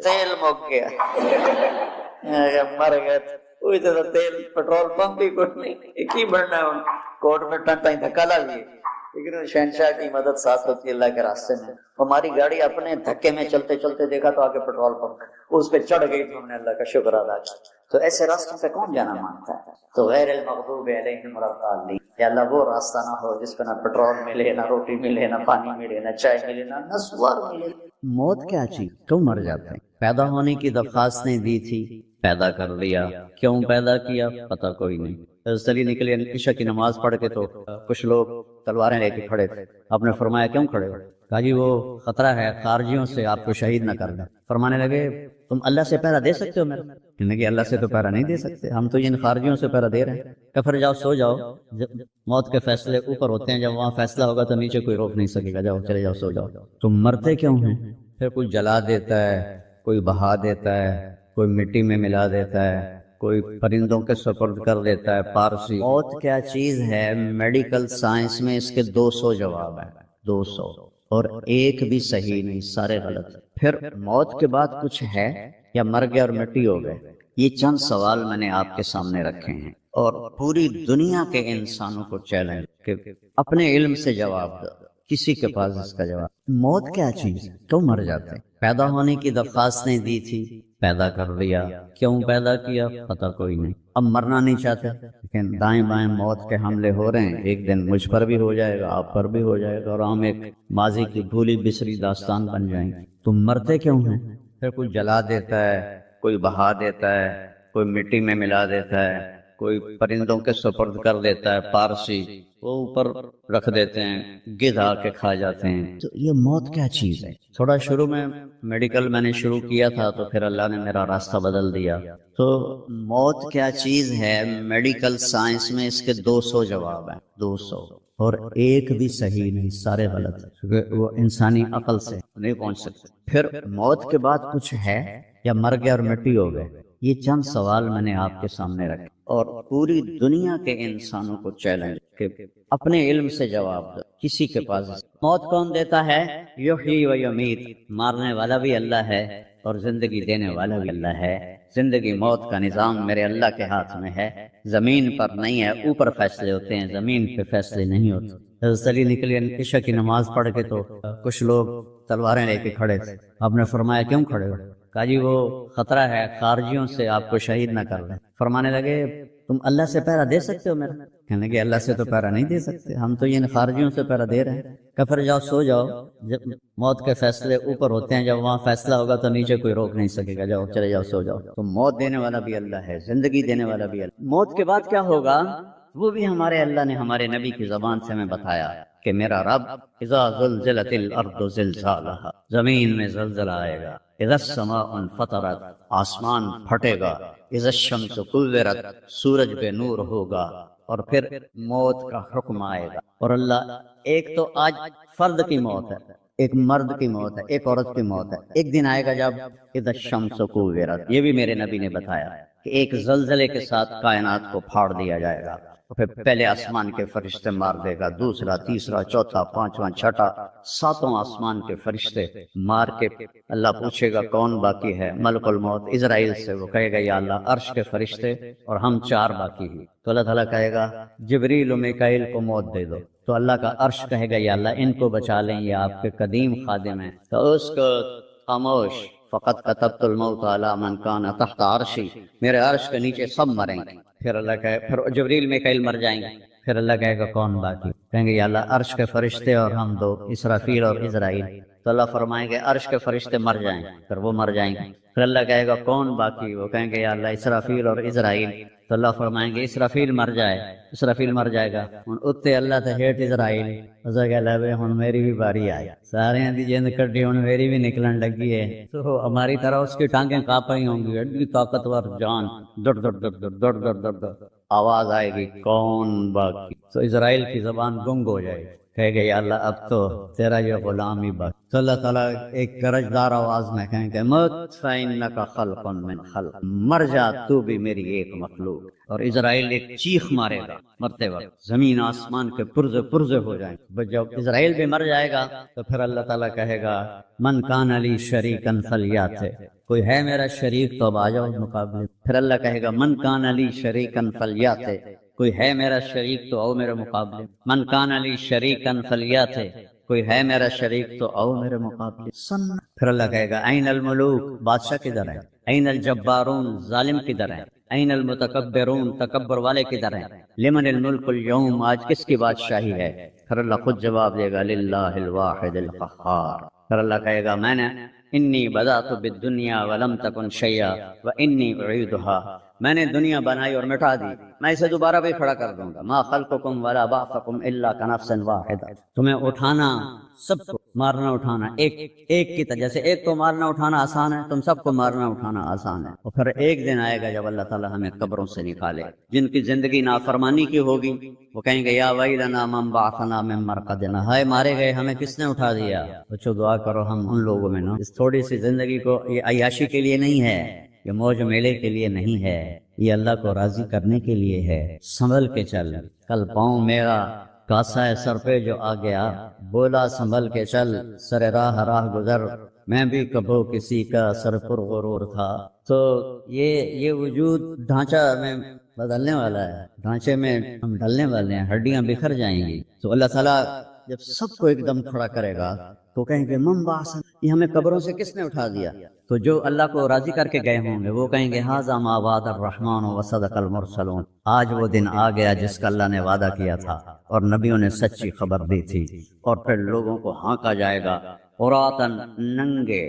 تیل مک گیا، مر گئے، کوئی تو تیل پیٹرول پمپ بھی کچھ نہیں، ایک ہی بڑھنا ہے، کوٹ مٹھن تک دھکا لا لیے، لیکن شہنشاہ کی مدد ساتھ ہوتی ہے اللہ کے راستے میں۔ ہماری گاڑی اپنے دھکے میں چلتے چلتے دیکھا تو آگے پیٹرول پمپ، اس پہ چڑھ گئی تو ہم نے اللہ کا شکر ادا کیا۔ تو ایسے راستوں پہ کون جانا مانگتا ہے؟ تو غیر المغضوب علیہم ولا الضالین، یا اللہ وہ راستہ نہ ہو جس پہ نہ پیٹرول ملے، نہ روٹی ملے، نہ پانی ملے، نہ چائے ملے، نہ سوار ملے۔ موت کیا چیز، کیوں مر جاتے ہیں؟ پیدا ہونے کی درخواستیں دی تھی، پیدا کر لیا، کیوں پیدا کیا پتہ کوئی نہیں۔ چلی نکلی عشاء کی نماز پڑھ کے، تو کچھ لوگ تلواریں لے کے کھڑے تھے، آپ نے فرمایا کیوں کھڑے ہو؟ کہا جی وہ خطرہ ہے خارجیوں سے، آپ کو شہید نہ کر دیں۔ فرمانے لگے تم اللہ سے پہرا دے سکتے ہو میرا؟ کہنے کہ اللہ سے تو پہرا نہیں دے سکتے، ہم تو ان خارجیوں سے پہرا دے رہے ہیں۔ کہ پھر جاؤ سو جاؤ، موت کے فیصلے اوپر ہوتے ہیں، جب وہاں فیصلہ ہوگا تو نیچے کوئی روک نہیں سکے گا، جاؤ چلے جاؤ سو جاؤ۔ تم مرتے کیوں ہیں؟ پھر کوئی جلا دیتا ہے، کوئی بہا دیتا ہے، کوئی مٹی میں ملا دیتا ہے، کوئی پرندوں کے سپرد کر دیتا ہے۔ پارسی موت کیا چیز ہے، میڈیکل سائنس میں اس کے 200 جواب ہیں، 200، اور ایک بھی صحیح نہیں، سارے غلط۔ پھر موت کے بعد کچھ ہے یا مر گئے اور مٹی ہو گئے؟ یہ چند سوال میں نے آپ کے سامنے رکھے ہیں، اور پوری دنیا کے انسانوں کو چیلنج کہ اپنے علم سے جواب دو، کسی کے پاس اس کا جواب۔ موت کیا چیز، کیوں مر جاتے ہیں؟ پیدا ہونے کی درخواستیں دی تھی، پیدا کر لیا، کیوں پیدا کیا پتہ کوئی نہیں۔ اب مرنا نہیں چاہتے، لیکن دائیں بائیں موت کے حملے ہو رہے ہیں، ایک دن مجھ پر بھی ہو جائے گا، آپ پر بھی ہو جائے گا، اور ہم ایک ماضی کی بھولی بسری داستان بن جائیں گے۔ تم مرتے کیوں ہیں؟ پھر کوئی جلا دیتا ہے، کوئی بہا دیتا ہے، کوئی مٹی میں ملا دیتا ہے، کوئی پرندوں کے سپرد کر دیتا ہے، پارسی وہ اوپر رکھ دیتے ہیں، گدھ آ کے کھا جاتے ہیں۔ تو یہ موت کیا چیز ہے؟ تھوڑا شروع میں میڈیکل میں نے شروع کیا تھا تو پھر اللہ نے میرا راستہ بدل دیا۔ تو موت کیا چیز ہے، میڈیکل سائنس میں اس کے 200 جواب ہیں، 200، اور ایک بھی صحیح نہیں، سارے غلط ہیں، کیونکہ وہ انسانی عقل سے نہیں پہنچ سکتے۔ پھر موت کے بعد کچھ ہے یا مر گیا اور مٹی ہو گئے؟ یہ چند سوال میں نے آپ کے سامنے رکھے اور پوری دنیا کے انسانوں کو چیلنج کہ اپنے علم سے جواب دو۔ کسی کے پاس موت کون دیتا ہے؟ یحیی و یمیت، مارنے والا بھی اللہ ہے اور زندگی دینے والا بھی اللہ ہے۔ زندگی موت کا نظام میرے اللہ کے ہاتھ میں ہے، زمین پر نہیں ہے، اوپر فیصلے ہوتے ہیں، زمین پہ فیصلے نہیں ہوتے۔ حضرت علی نکلے عشاء کی نماز پڑھ کے تو کچھ لوگ تلواریں لے کے کھڑے تھے، آپ نے فرمایا کیوں کھڑے ہو؟ کہا جی وہ خطرہ ہے خارجیوں سے آپ کو شہید نہ کر لیں۔ فرمانے لگے تم اللہ سے پہرا دے سکتے ہو میرا؟ کہنے لگے اللہ سے تو پہرا نہیں دے سکتے، ہم تو یہ خارجیوں سے پہرا دے رہے ہیں۔ کہ پھر جاؤ سو جاؤ، جب موت کے فیصلے اوپر ہوتے ہیں، جب وہاں فیصلہ ہوگا تو نیچے کوئی روک نہیں سکے گا، جاؤ چلے جاؤ سو جاؤ۔ تو موت دینے والا بھی اللہ ہے، زندگی دینے والا بھی اللہ۔ موت کے بعد کیا ہوگا وہ بھی ہمارے اللہ نے ہمارے نبی کی زبان سے ہمیں بتایا کہ میرا رب اذا زلزلت الارض زلزالها، زمین میں زلزلہ آئے گا، اذا السماء انفطرت، آسمان پھٹے گا، اذا الشمس کورت، سورج پہ نور ہوگا، اور پھر موت کا حکم آئے گا۔ اور اللہ ایک تو آج فرد کی موت ہے، ایک مرد کی موت ہے، ایک عورت کی موت ہے، ایک دن آئے گا جب اذا الشمس کورت، یہ بھی میرے نبی نے بتایا کہ ایک زلزلے کے ساتھ کائنات کو پھاڑ دیا جائے گا۔ پھر پہلے آسمان کے فرشتے مار دے گا، دوسرا، تیسرا، چوتھا، پانچواں، چھٹا، ساتوں آسمان کے فرشتے مار کے اللہ پوچھے گا کون باقی ہے؟ ملک الموت اسرائیل سے، وہ کہے گا یا اللہ عرش کے فرشتے اور ہم 4 باقی ہیں۔ تو اللہ تعالیٰ کہے گا جبریل و میکائیل کو موت دے دو، تو اللہ کا عرش کہے گا یا اللہ ان کو بچا لیں، یہ آپ کے قدیم خادم ہیں۔ تو اس کو خاموش، فقط کتبت الموت علی من کان تحت عرشی، میرے عرش کے نیچے سب مریں گے۔ پھر اللہ کہے، پھر جبریل میکائیل مر جائیں گے، پھر اللہ کہے گا کون باقی؟ کہیں گے یا اللہ عرش کے فرشتے اور ہم 2، اسرافیل اور اسرائیل۔ تو اللہ فرمائیں گے عرش کے فرشتے مر جائیں، پھر وہ مر جائیں گے۔ پھر اللہ کہے گا کون باقی؟ وہ کہیں گے یا اللہ اسرافیل اور اسرائیل۔ تو اللہ فرمائیں گے اسرافیل مر جائے، اسرافیل مر جائے گا، ہن اتے اللہ تے ہیٹ اسرائیل۔ اسا کہ لے ہن میری بھی باری آئی، سارے دی جند کڈی ہن میری بھی نکلن لگی ہے۔ تو ہماری طرح اس کی ٹانگیں کانپ رہی ہوں گی، ایڈی طاقتور جان، دڑ دڑ دڑ دڑ دڑ دڑ دڑ دڑ، آواز آئے گی کون باقی؟ تو اسرائیل کی زبان گنگ ہو جائے گی، کہے گا یا اللہ اب تو تیرا یہ غلام ہی باقی۔ تو اللہ تعالیٰ ایک گرجدار آواز میں کہیں گے مت فإنک خلق من خلق، مر جا تو بھی میری ایک مخلوق۔ اور اسرائیل ایک چیخ مارے گا مرتے وقت، زمین آسمان کے پرزے پرزے ہو جائیں گے۔ جب اسرائیل بھی مر جائے گا تو پھر اللہ تعالیٰ کہے گا من کان لی شریکا فلیات، کوئی ہے میرا شریک تو اب آ جاؤ مقابلے۔ پھر اللہ کہے گا من کان لی شریکا فلیات، کوئی ہے میرا شریک تو آؤ میرے مقابلے۔ من کان علی شریکن فلیات، کوئی ہے میرا شریک تو آؤ میرے مقابلے۔ پھر اللہ کہے گا این الملوک، بادشاہ کدھر ہے؟ این الجبارون، ظالم کدھر ہے؟ این المتکبرون، تکبر والے کدھر ہیں؟ لمن الملک اليوم، آج کس کی بادشاہی ہے؟ پھر اللہ خود جواب دے گا للہ الواحد القہار۔ پھر اللہ کہے گا میں نے انی بدأت بالدنیا ولم تکن شیئا وانی اعیدها، میں نے دنیا بنائی اور مٹا دی، میں اسے دوبارہ بھی کھڑا کر دوں گا۔ ما خلقکم ولا بعثکم الا کنفس واحدہ، تمہیں اٹھانا، سب کو مارنا اٹھانا ایک کی طرح، جیسے ایک کو مارنا اٹھانا آسان ہے، تم سب کو مارنا اٹھانا آسان ہے۔ اور پھر ایک دن آئے گا جب اللہ تعالیٰ ہمیں قبروں سے نکالے، جن کی زندگی نافرمانی کی ہوگی وہ کہیں گے یا ویلنا من بعثنا من مرقدنا، ہائے مارے گئے ہمیں کس نے اٹھا دیا۔ بچو دعا کرو ہم ان لوگوں میں نا، اس تھوڑی سی زندگی کو یہ عیاشی کے لیے نہیں ہے، یہ موج میلے کے لیے نہیں ہے، یہ اللہ کو راضی کرنے کے لیے ہے۔ سنبھل کے چل، کل پاؤں میرا کاسا ہے سر پہ جو آ گیا، بولا سنبھل کے چل سر راہ راہ گزر، میں بھی کبھو کسی کا سر پر غرور تھا۔ تو یہ وجود ڈھانچہ میں بدلنے والا ہے، ڈھانچے میں ہم ڈلنے والے ہیں، ہڈیاں بکھر جائیں گی۔ تو اللہ تعالیٰ جب سب کو ایک دم کھڑا کرے گا تو کہیں گے من بعث، یہ ہمیں قبروں سے کس نے اٹھا دیا؟ تو جو اللہ کو راضی کر کے گئے ہوں گے وہ کہیں گے ھذا ما وعد الرحمن وصدق المرسلون، آج وہ دن آ گیا جس کا اللہ نے وعدہ کیا تھا اور نبیوں نے سچی خبر دی تھی۔ اور پھر لوگوں کو ہانکا جائے گا، عراۃً ننگے،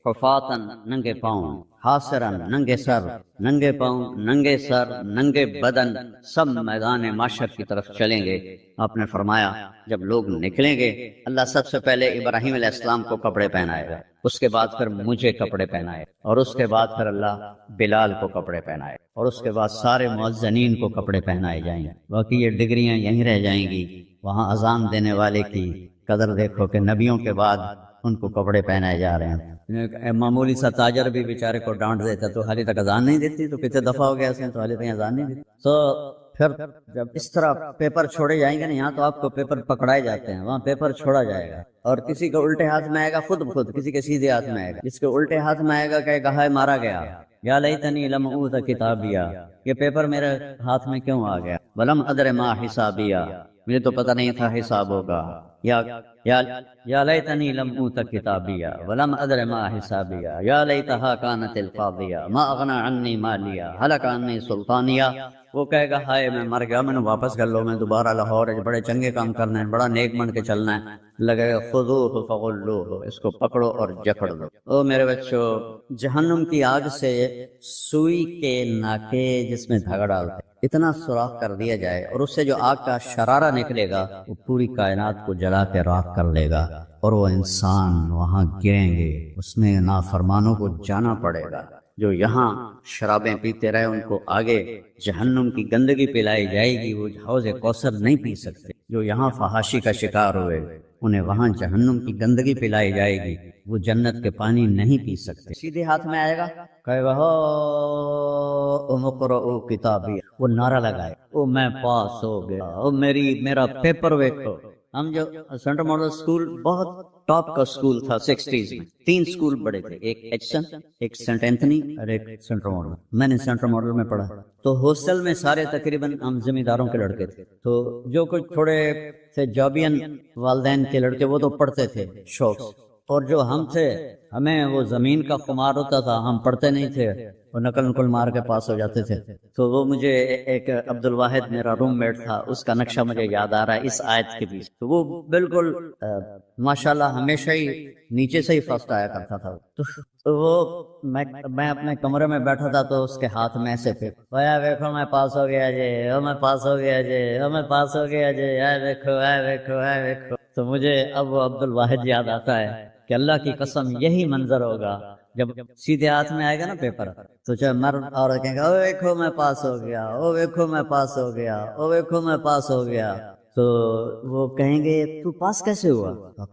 حفاۃً ننگے پاؤں، حاسرن ننگے سر، ننگے پاؤں، ننگے سر، ننگے بدن، سب میدان معشر کی طرف چلیں گے۔ آپ نے فرمایا جب لوگ نکلیں گے اللہ سب سے پہلے ابراہیم علیہ السلام کو کپڑے پہنائے گا، اس کے بعد پھر مجھے کپڑے پہنائے، اور اس کے بعد پھر اللہ بلال کو کپڑے پہنائے، اور اس کے بعد سارے مؤذنین کو کپڑے پہنائے جائیں گے۔ باقی یہ ڈگریاں یہیں رہ جائیں گی، وہاں اذان دینے والے کی قدر دیکھو کہ نبیوں کے بعد ان کو کپڑے پہنائے جا رہے ہیں۔ معمولی سا تاجر بھی بیچارے کو ڈانٹ دیتا تو حالی تک اذان نہیں دیتی، تو کتنے دفعہ ہو گیا اس نے تو حالی تک اذان نہیں دیتی۔ تو پھر جب اس طرح پیپر چھوڑے جائیں گے نا، یہاں تو آپ کو پیپر پکڑائے جاتے ہیں، وہاں پیپر چھوڑا جائے گا، اور کسی کو الٹے ہاتھ میں آئے گا خود بخود، کسی کے سیدھے ہاتھ میں آئے گا۔ جس کے الٹے ہاتھ میں آئے گا کہ گہائے مارا گیا، یا لیتنی لم اوت کتابیہ، یہ پیپر میرے ہاتھ میں کیوں آ گیا، ولم ادر ما حسابیہ، مجھے تو پتہ نہیں تھا حساب ہوگا، یا لیتنی لم اوت کتابیہ ولم ادر ما حسابیہ، یا لیتہا کانت القاضیہ ما اغنی عنی مالیہ ہلک عنی سلطانیہ۔ وہ کہے گا ہائے میں مر گیا، میں نے واپس کر لو، میں دوبارہ لاہور بڑے چنگے کام کرنا ہے، بڑا نیک بن کے چلنا ہے۔ لگے گا خذوہ فغلوہ، اس کو پکڑو اور جکڑ دو۔ او میرے بچوں، جہنم کی آگ سے سوئی کے ناکے جس میں دھاگا ڈالتے اتنا سوراخ کر دیا جائے، اور اس سے جو آگ کا شرارہ نکلے گا وہ پوری کائنات کو جلا کے راکھ کر لے گا، اور وہ انسان وہاں گریں گے، اس میں نافرمانوں کو جانا پڑے گا۔ جو یہاں شرابیں پیتے رہے ان کو آگے جہنم کی گندگی پلائی جائے گی، وہ حوض کوثر نہیں پی سکتے۔ جو یہاں فحاشی کا شکار ہوئے انہیں وہاں جہنم کی گندگی پلائی جائے گی، وہ جنت کے پانی نہیں پی سکتے۔ سیدھے ہاتھ میں آئے گا، کہے گا ہو مقرؤ کتابی، وہ نعرہ لگائے او میں پاس ہو گیا، او میرا پیپر ویکھو۔ ہم جو سینٹرل ماڈل اسکول بہت ٹاپ کا اسکول تھا 60s میں، 3 اسکول بڑے تھے، ایک ایچسن، ایک سینٹ اینتھنی اور ایک سینٹرل ماڈل۔ میں نے سینٹرل ماڈل میں پڑھا، تو ہاسٹل میں سارے تقریباً ہم زمینداروں کے لڑکے تھے، تو جو کچھ تھوڑے تھے جابین والدین کے لڑکے وہ تو پڑھتے تھے شوق سے، اور جو ہم تھے ہمیں وہ زمین کا خمار ہوتا تھا، ہم پڑھتے نہیں تھے، وہ نقل مار کے پاس ہو جاتے تھے۔ تو وہ مجھے ایک عبد الواحد میرا روم میٹ تھا، اس کا نقشہ مجھے یاد آ رہا ہے اس آیت کے پیچھے، تو وہ بالکل ماشاءاللہ ہمیشہ ہی نیچے سے ہی فرسٹ آیا کرتا تھا۔ تو وہ میں اپنے کمرے میں بیٹھا تھا تو اس کے ہاتھ میں ایسے پہ ویکھو میں پاس ہو گیا جی، او میں پاس ہو گیا جی، او میں پاس ہو گیا جی، اے ویکھو اے ویکھو اے ویکھو۔ تو مجھے اب وہ عبد الواحد یاد آتا ہے کہ اللہ کی قسم یہی منظر ہوگا جب سیدھے ہاتھ میں آئے گا نا پیپر، تو چاہے مرد عورت کہیں گے او ویکھو میں پاس ہو گیا، او ویکھو میں پاس ہو گیا، او ویکھو میں پاس ہو گیا، تو وہ کہیں گے تو پاس کیسے ہوا؟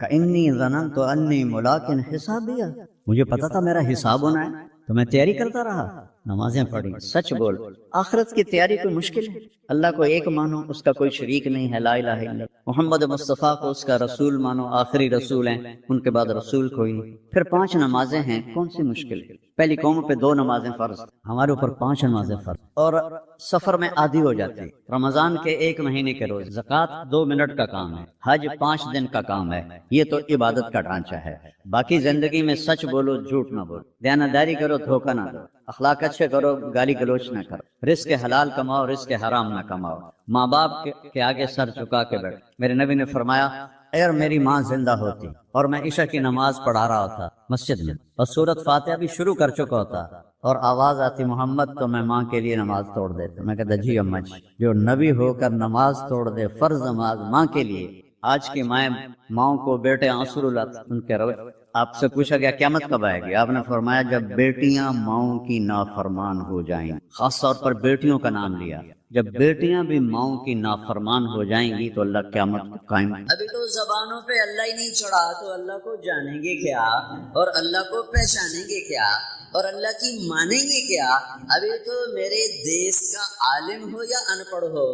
انی ظننت انی ملاق حسابیہ، مجھے پتا تھا میرا حساب ہونا ہے تو میں تیاری کرتا رہا، نمازیں پڑھی۔ سچ بول، آخرت کی تیاری کوئی مشکل ہے؟ اللہ کو ایک مانو، اس کا کوئی شریک نہیں ہے، لا الہ الا اللہ، محمد مصطفیٰ کو اس کا رسول مانو، آخری رسول ہیں، ان کے بعد رسول کوئی نہیں۔ پھر 5 نمازیں ہیں، کون سی مشکل ہے؟ پہلی قوم پہ 2 نمازیں فرض، ہمارے اوپر 5 نمازیں فرض، اور سفر میں عادی ہو جاتے ہیں۔ رمضان کے 1 مہینے کے روز، زکوٰۃ 2 منٹ کا کام ہے، حج 5 دن کا کام ہے، یہ تو عبادت کا ڈھانچہ ہے۔ باقی زندگی میں سچ بولو، جھوٹ نہ بولو، دیانتداری کرو، دھوکہ نہ دو، اخلاق اچھے کرو، گالی گلوچ نہ کرو، رزق حلال کماؤ، رزق حرام نہ کماؤ، ماں باپ کے آگے سر چکا کے بیٹھ۔ میرے نبی نے فرمایا اگر میری ماں زندہ ہوتی اور میں عشاء کی نماز پڑھا رہا ہوتا مسجد میں اور سورۃ فاتحہ بھی شروع کر چکا ہوتا اور آواز آتی محمد، تو میں ماں کے لیے نماز توڑ دیتا۔ میں کہتا جی اماں جی، جو نبی ہو کر نماز توڑ دے، فرض نماز ماں کے لیے۔ آج کی ماؤں کو بیٹے آنسو رلاتے ان کے روئے۔ آپ سے پوچھا گیا قیامت کب آئے گی؟ آپ نے فرمایا جب بیٹیاں ماؤں کی نافرمان ہو جائیں، خاص طور پر بیٹیوں کا نام لیا، جب بیٹیاں بھی ماؤں کی نافرمان ہو جائیں گی تو اللہ قیامت کو قائم۔ ابھی تو زبانوں پہ اللہ ہی نہیں چڑھا تو اللہ کو جانیں گے کیا، اور اللہ کو پہچانیں گے کیا، اور اللہ کی مانیں گے کیا؟ ابھی تو میرے دیس کا عالم ہو یا ان پڑھ ہو،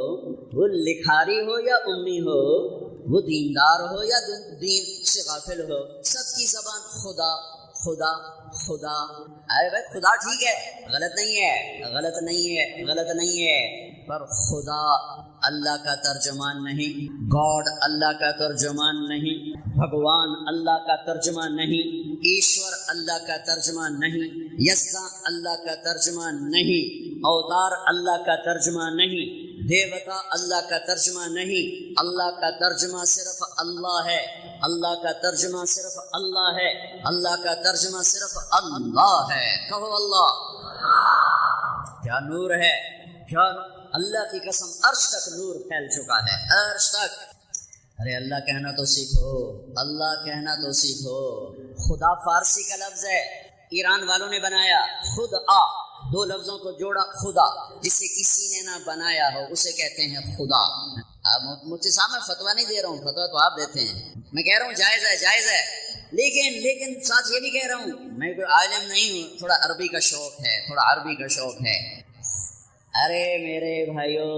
وہ لکھاری ہو یا امی ہو، وہ دیندار ہو یا دین سے غافل ہو، سب کی زبان خدا خدا خدا، ارے بھائی خدا ٹھیک ہے، غلط نہیں ہے، غلط نہیں ہے، غلط نہیں ہے، پر خدا اللہ کا ترجمان نہیں، گاڈ اللہ کا ترجمان نہیں، بھگوان اللہ کا ترجمان نہیں، ایشور اللہ کا ترجمان نہیں، یسنا اللہ کا ترجمان نہیں، اوتار اللہ کا ترجمہ نہیں، دیوتا اللہ کا ترجمہ نہیں، اللہ کا ترجمہ صرف اللہ ہے، اللہ کا ترجمہ صرف اللہ ہے، اللہ کا ترجمہ صرف اللہ ہے، کہو اللہ۔ کیا نور ہے، کیا اللہ کی قسم عرش تک نور پھیل چکا ہے، عرش تک۔ ارے اللہ کہنا تو سیکھو، اللہ کہنا تو سیکھو۔ خدا فارسی کا لفظ ہے، ایران والوں نے بنایا، خود آ، دو لفظوں کو جوڑا، خدا، جسے کسی نے نہ بنایا ہو اسے کہتے ہیں خدا۔ اب مفتی صاحب میں فتویٰ نہیں دے رہا ہوں، فتویٰ تو آپ دیتے ہیں، میں کہہ رہا ہوں جائز ہے، جائز ہے، لیکن ساتھ یہ بھی کہہ رہا ہوں میں کوئی عالم نہیں ہوں، تھوڑا عربی کا شوق ہے، تھوڑا عربی کا شوق ہے۔ ارے میرے بھائیو،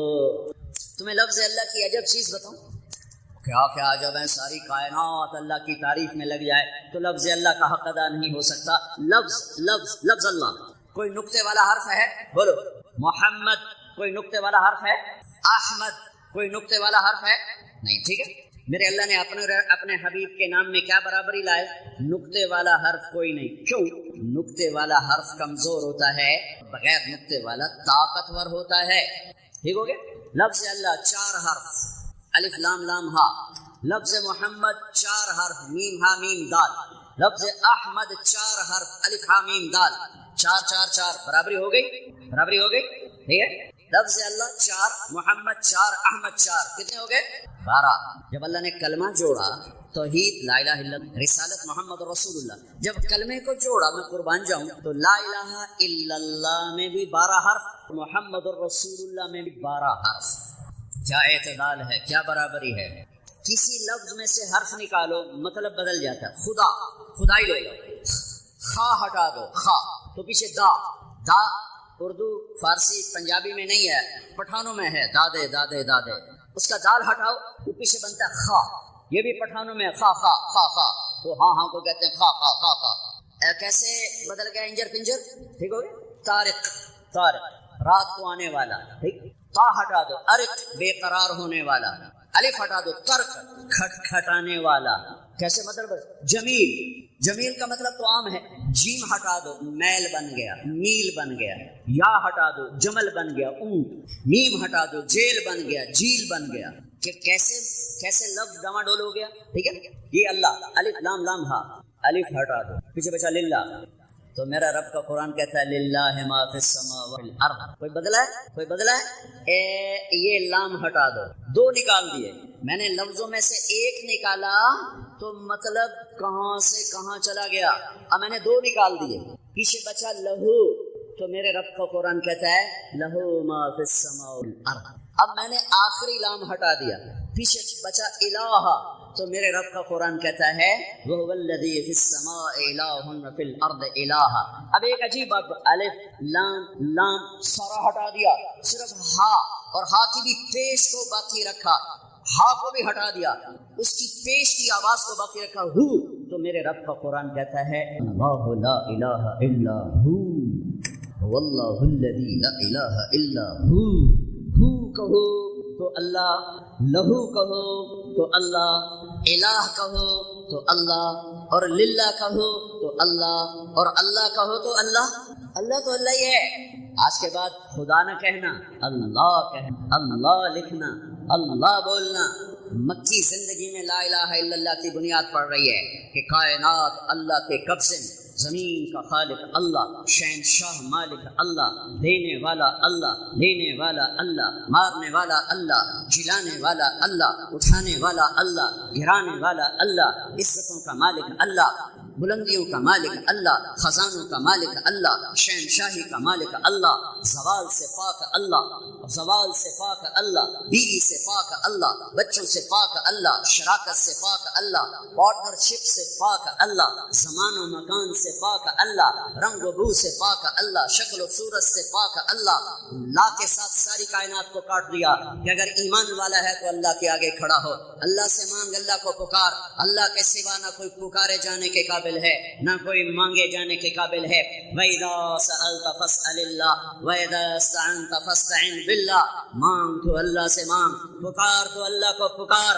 تمہیں لفظ اللہ کی عجب چیز بتاؤں، کیا کیا عجب ہے، ساری کائنات اللہ کی تعریف میں لگ جائے تو لفظ اللہ کا حق ادا نہیں ہو سکتا۔ لفظ لفظ لفظ اللہ، کوئی نقطے والا حرف ہے؟ بولو محمد، کوئی نقطے والا حرف ہے؟ احمد، کوئی نقطے والا حرف ہے؟ نہیں، ٹھیک ہے۔ میرے اللہ نے اپنے حبیب کے نام میں کیا برابری لائے؟ نقطے والا حرف کوئی نہیں۔ کیوں؟ نقطے والا حرف کمزور ہوتا ہے، بغیر نقطے والا طاقتور ہوتا ہے، ٹھیک ہو گیا۔ لفظ اللہ 4 حرف، الف لام لام ہا۔ لفظ محمد 4 حرف، میم ہا میم دال۔ لفظ احمد 4 حرف، الف ہا میم دال۔ 4 4 4 برابری ہو گئی، برابری ہو گئی، ٹھیک ہے۔ لفظ اللہ 4، محمد 4، احمد 4، کتنے ہو گئے؟ 12۔ جب اللہ نے کلمہ جوڑا، توحید لا الہ الا اللہ، رسالت محمد رسول اللہ، جب کلمے کو جوڑا، میں قربان جاؤں، تو لا الہ الا اللہ میں بھی 12 حرف، محمد رسول اللہ میں بھی 12 حرف۔ کیا اعتدال ہے، کیا برابری ہے۔ کسی لفظ میں سے حرف نکالو، مطلب بدل جاتا ہے۔ خدا، خدائی لے لو، خا ہٹا دو، خا تو پیچھے دا، دا اردو فارسی پنجابی میں نہیں ہے، پٹھانوں میں ہے، دادے دادے دادے، اس کا دال ہٹاؤ تو پیچھے بنتا ہے خا، یہ بھی پٹھانوں میں خا خا خا خا، وہ ہاں ہاں کو کہتے ہیں خا خا خا خا۔ کیسے بدل گیا انجر پنجر، ٹھیک ہو گیا۔ طارق، طارق رات کو آنے والا، ٹھیک۔ تا ہٹا دو، ارق بے قرار ہونے والا۔ الف ہٹا دو، ترک کھٹ کھٹانے والا۔ کیسے مطلب؟ جمیل، جمیل کا مطلب تو عام ہے۔ جیم ہٹا دو، میل بن گیا، میل بن گیا۔ یا ہٹا دو، جمل بن گیا، اونٹ۔ میم ہٹا دو، جیل بن گیا، جیل بن گیا۔ کہ کیسے لفظ ڈما ڈول ہو گیا، ٹھیک ہے۔ یہ اللہ، الف لام لام ہا، الف ہٹا دو، پیچھے بچا للہ۔ تو میرا رب کا قرآن کہتا ہے للہ ما فی السماوات والارض۔ کوئی بدلا ہے، کوئی بدلا ہے؟ یہ لام ہٹا دو، 2 نکال دیے، میں نے لفظوں میں سے 1 نکالا تو مطلب کہاں سے کہاں چلا گیا۔ اب میں نے 2 نکال دیے، پیچھے بچا لہو، تو میرے رب کا قرآن کہتا ہے لہو ما فی السماوات والارض۔ اب میں نے آخری لام ہٹا دیا، پیچھے بچا الہ، تو میرے رب کا قرآن کہتا ہے وَهُوَ الَّذِي فِي السَّمَاءِ إِلَٰهٌ وَفِي الْأَرْضِ إِلَٰهٌ۔ اب ایک عجیب بات، الف لام لام سارا ہٹا دیا، صرف ہا، اور ہا کی بھی پیش کو باقی رکھا، ہا کو بھی ہٹا دیا، اس کی پیش کی آواز کو باقی رکھا، ہو۔ تو میرے رب کا قرآن کہتا ہے اللہ لا الہ الا ہو، واللہ الذی لا الہ الا ہو۔ ہو کہو تو اللہ، لہو کہو تو اللہ، الہ کہو تو اللہ، اور للہ کہو تو اللہ، اور اللہ کہو تو اللہ۔ اللہ تو اللہ ہی ہے۔ آج کے بعد خدا نہ کہنا، اللہ کہنا، اللہ لکھنا، اللہ بولنا۔ مکی زندگی میں لا الہ الا اللہ کی بنیاد پڑ رہی ہے کہ کائنات اللہ کے قبضے میں، زمین کا خالق اللہ، شہنشاہ مالک اللہ، دینے والا اللہ، لینے والا اللہ، مارنے والا اللہ، جلانے والا اللہ، اٹھانے والا اللہ، گرانے والا اللہ، عزتوں کا مالک اللہ، بلندیوں کا مالک اللہ، خزانوں کا مالک اللہ، شہنشاہی کا مالک اللہ، زوال سے پاک اللہ، زوال سے پاک اللہ، بیوی سے پاک اللہ، بچوں سے پاک اللہ، شراکت سے پاک اللہ، پارٹنرشپ سے پاک اللہ، زمان و مکان سے پاک اللہ، رنگ و بو سے پاک اللہ، شکل و صورت سے پاک اللہ۔ لا کے ساتھ ساری کائنات کو کاٹ دیا کہ اگر ایمان والا ہے تو اللہ کے آگے کھڑا ہو، اللہ سے مانگ، اللہ کو پکار، اللہ کے سوا نہ کوئی پکارے جانے کے قابل قابل ہے، نہ کوئی مانگے جانے کے قابل ہے۔ وَإِذَا سَأَلْتَ فَاسْأَلِ اللَّهَ وَإِذَا اسْتَعَنْتَ فَاسْتَعِنْ بِاللَّهِ، مانگ تو اللہ سے مانگ، پکار تو اللہ کو پکار،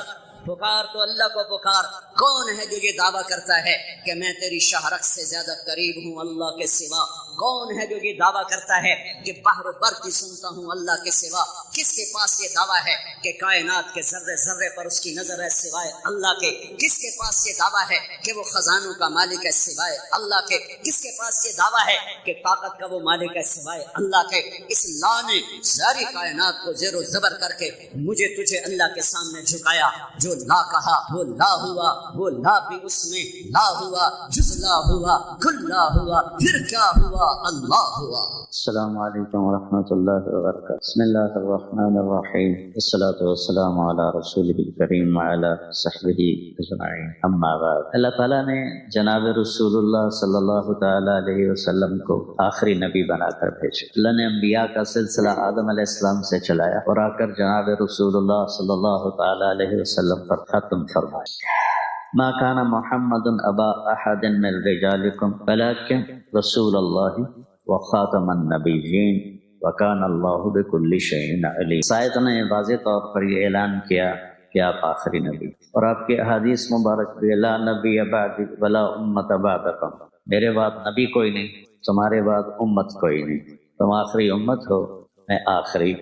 پکار تو اللہ کو پکار۔ کون ہے جو یہ دعویٰ کرتا ہے کہ میں تیری شہرک سے زیادہ قریب ہوں اللہ کے سوا؟ کون ہے جو یہ دعویٰ کرتا ہے کہ بحر و بر کی سنتا ہوں اللہ کے سوا؟ کس کے پاس یہ دعویٰ ہے کہ کائنات کے ذرے ذرے پر اس کی نظر ہے سوائے اللہ کے؟ کس کے پاس یہ دعویٰ ہے کہ وہ خزانوں کا مالک ہے سوائے اللہ کے؟ کس کے پاس یہ دعویٰ ہے کہ طاقت کا وہ مالک ہے سوائے اللہ کے؟ اس لا نے ساری کائنات کو زیر و زبر کر کے مجھے تجھے اللہ کے سامنے جھکایا۔ جو لا کہا وہ لا ہوا، وہ لا بھی اس میں لا ہوا، جز لا ہوا، کل لا ہوا، پھر کیا ہوا؟ اللہ ہوا۔ السلام علیکم ورحمۃ اللہ وبرکاتہ۔ بسم اللہ الرحمن الرحیم، والصلاة والسلام علی رسولہ الکریم وعلی صحبہ اجمعین، اما بعد۔ اللہ تعالیٰ نے جناب رسول اللہ صلی اللہ تعالیٰ علیہ وسلم کو آخری نبی بنا کر بھیجا۔ اللہ نے انبیاء کا سلسلہ آدم علیہ السلام سے چلایا اور آ کر جناب رسول اللہ صلی اللہ تعالیٰ علیہ وسلم پر ختم فرمایا۔ ما كان محمد ابا احد من رجالكم ولكن رسول الله وخاتم النبيين وكان الله بكل شيء عليم۔ سائد نے واضح طور پر یہ اعلان کیا کہ آپ آخری نبی، اور آپ کی احادیث مبارک بھی لا نبی بعدی ولا امت بعدکم، میرے بعد نبی کوئی نہیں، تمہارے بعد امت کوئی نہیں، تم آخری امت ہو، میں آخری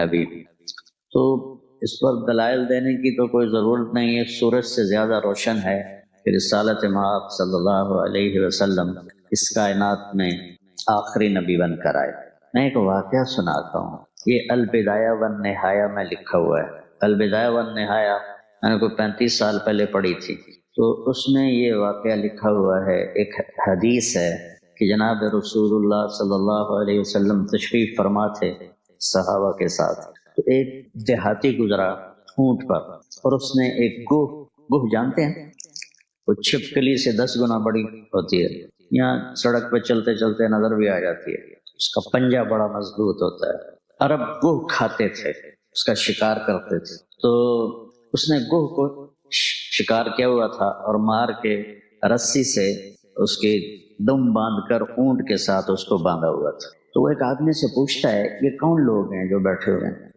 نبی۔ تو اس پر دلائل دینے کی تو کوئی ضرورت نہیں ہے، سورج سے زیادہ روشن ہے کہ رسالت مآب صلی اللہ علیہ وسلم اس کائنات میں آخری نبی بن کر آئے۔ میں ایک واقعہ سناتا ہوں، یہ البدایہ والنہایہ میں لکھا ہوا ہے۔ البدایہ والنہایہ میں نے کوئی 35 سال پہلے پڑھی تھی، تو اس میں یہ واقعہ لکھا ہوا ہے۔ ایک حدیث ہے کہ جناب رسول اللہ صلی اللہ علیہ وسلم تشریف فرما تھے صحابہ کے ساتھ، تو ایک دیہاتی گزرا اونٹ پر، اور اس نے ایک گوہ جانتے ہیں، وہ چھپکلی سے 10 گنا بڑی ہوتی ہے، یہاں سڑک پہ چلتے چلتے نظر بھی آ جاتی ہے، اس کا پنجہ بڑا مضبوط ہوتا ہے۔ عرب گوہ کھاتے تھے، اس کا شکار کرتے تھے، تو اس نے گوہ کو شکار کیا ہوا تھا اور مار کے رسی سے اس کی دم باندھ کر اونٹ کے ساتھ اس کو باندھا ہوا تھا۔ تو وہ ایک آدمی سے پوچھتا ہے یہ کون لوگ ہیں جو بیٹھے ہوئے ہیں؟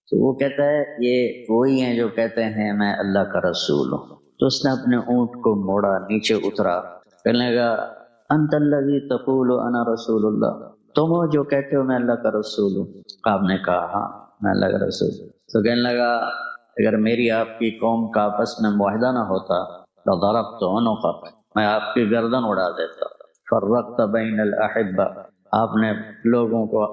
تو وہ کہتا ہے یہ وہی ہیں جو کہتے ہیں میں اللہ کا رسول ہوں۔ تو اس نے اپنے اونٹ کو موڑا، نیچے اترا، کہنے لگا انت الذی تقول انا رسول اللہ، تم ہو جو کہتے ہو میں اللہ کا رسول ہوں؟ آپ نے کہا ہاں میں اللہ کا رسول ہوں۔ تو کہنے لگا اگر میری آپ کی قوم کا آپس میں معاہدہ نہ ہوتا لضربت عنقک، میں آپ کی گردن اڑا دیتا۔ فرقت بین الاحبہ، آپ نے لوگوں کو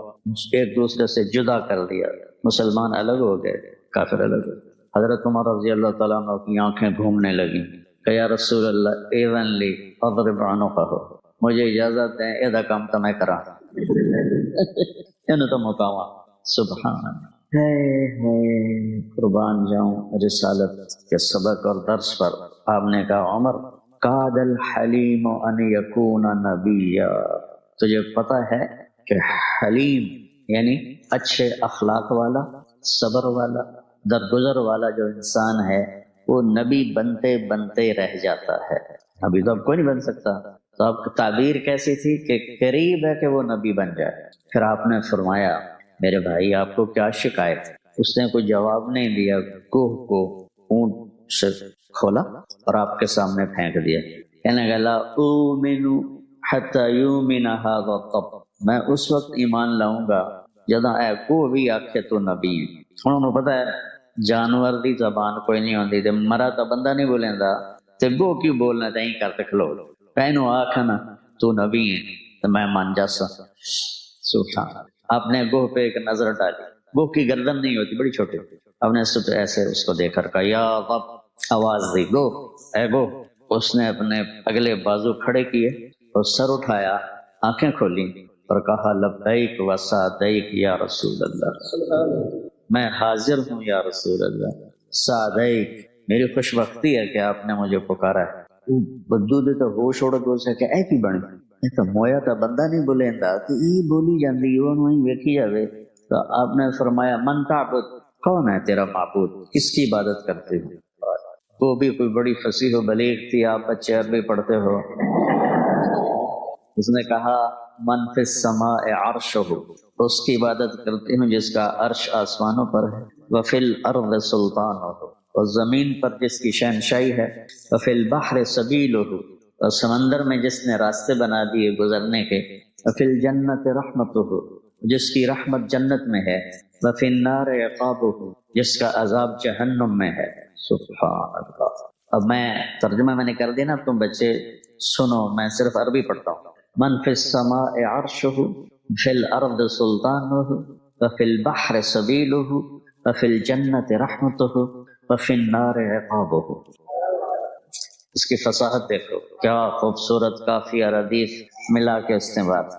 ایک دوسرے سے جدا کر دیا، مسلمان الگ ہو گئے، کافر الگ ہو گئے۔ حضرت عمر رضی اللہ تعالیٰ عنہ کی آنکھیں گھومنے لگیں کہ یا رسول اللہ ایذن لی اضرب عنقہ، مجھے اجازت دیں یہ کام تو میں کرا تو مقامہ سبحان اللہ۔ قربان جاؤں رسالت کے سبق اور درس پر۔ آپ نے کہا عمر قاد الحلیم ان یکون نبیا، تجھے پتہ ہے کہ حلیم یعنی اچھے اخلاق والا، صبر والا، درگزر والا جو انسان ہے وہ نبی بنتے بنتے رہ جاتا ہے، ابھی تو اب کوئی نہیں بن سکتا۔ تو آپ کی تعبیر کیسی تھی کہ قریب ہے کہ وہ نبی بن جائے۔ پھر آپ نے فرمایا میرے بھائی آپ کو کیا شکایت؟ اس نے کوئی جواب نہیں دیا، کوہ کو اونٹ سے کھولا اور آپ کے سامنے پھینک دیا، کہنے لگا لا اومن حتی یؤمن ھذا الطب، میں اس وقت ایمان لاؤں گا جداں اے کو بھی آکھے تو نبی۔ انہوں نے پتا ہے جانور دی زبان کوئی نہیں ہوندی، تے مرا تا بندہ نہیں بولیندا تے گو کیوں بولنا تے کر تے کھلو، کہنو آکھنا تو نبی ہے تو میں مان جاسا۔ سبحان۔ آپ نے گوہ پہ ایک نظر ڈالی، گوہ کی گردن نہیں ہوتی، بڑی چھوٹی، آپ نے ایسے اس کو دیکھ کر کہا یا رب، آواز دی گو اے گو۔ اس نے اپنے اگلے بازو کھڑے کیے اور سر اٹھایا، آنکھیں کھولی اور کہا لبیک و سعدیک یا رسول اللہ، میں حاضر ہوں یا رسول اللہ، سعدیک، میری خوش بختی ہے کہ آپ نے مجھے پکارا ہے۔ بدو دے تو ہوش اڑ گئے، اسے کہ اے کی بن تو مویا تا بندہ نہیں بولیندا کہ ای بولی جاندی اونوں ہی ویکھی جاوے۔ تو آپ نے فرمایا من تعبد، کون ہے تیرا معبود، کس کی عبادت کرتے ہو؟ وہ بھی کوئی بڑی فصیح و بلیغ تھی، آپ بچے عربی پڑھتے ہو، اس نے کہا من فی السماء عرشہ، اس کی عبادت کرتی ہوں جس کا عرش آسمانوں پر ہے، وفی الارض سلطانہ، اور زمین پر جس کی شہنشاہی ہے، وفی البحر سبیلہ، اور سمندر میں جس نے راستے بنا دیے گزرنے کے، وفی الجنت رحمتہ، جس کی رحمت جنت میں ہے، وفی النار عقابہ، جس کا عذاب جہنم میں ہے۔ سبحان اللہ۔ اب میں ترجمہ میں نے کر دیا نا، تم بچے سنو، میں صرف عربی پڑھتا ہوں۔ من فی السماء عرشہ، فی الارض سلطانہ، وفی البحر سبیلہ، وفی الجنت رحمتہ، وفی النار عقابہ۔ اس کی فصاحت دیکھو، کیا خوبصورت کافی اور ردیف ملا کے اس نے بات۔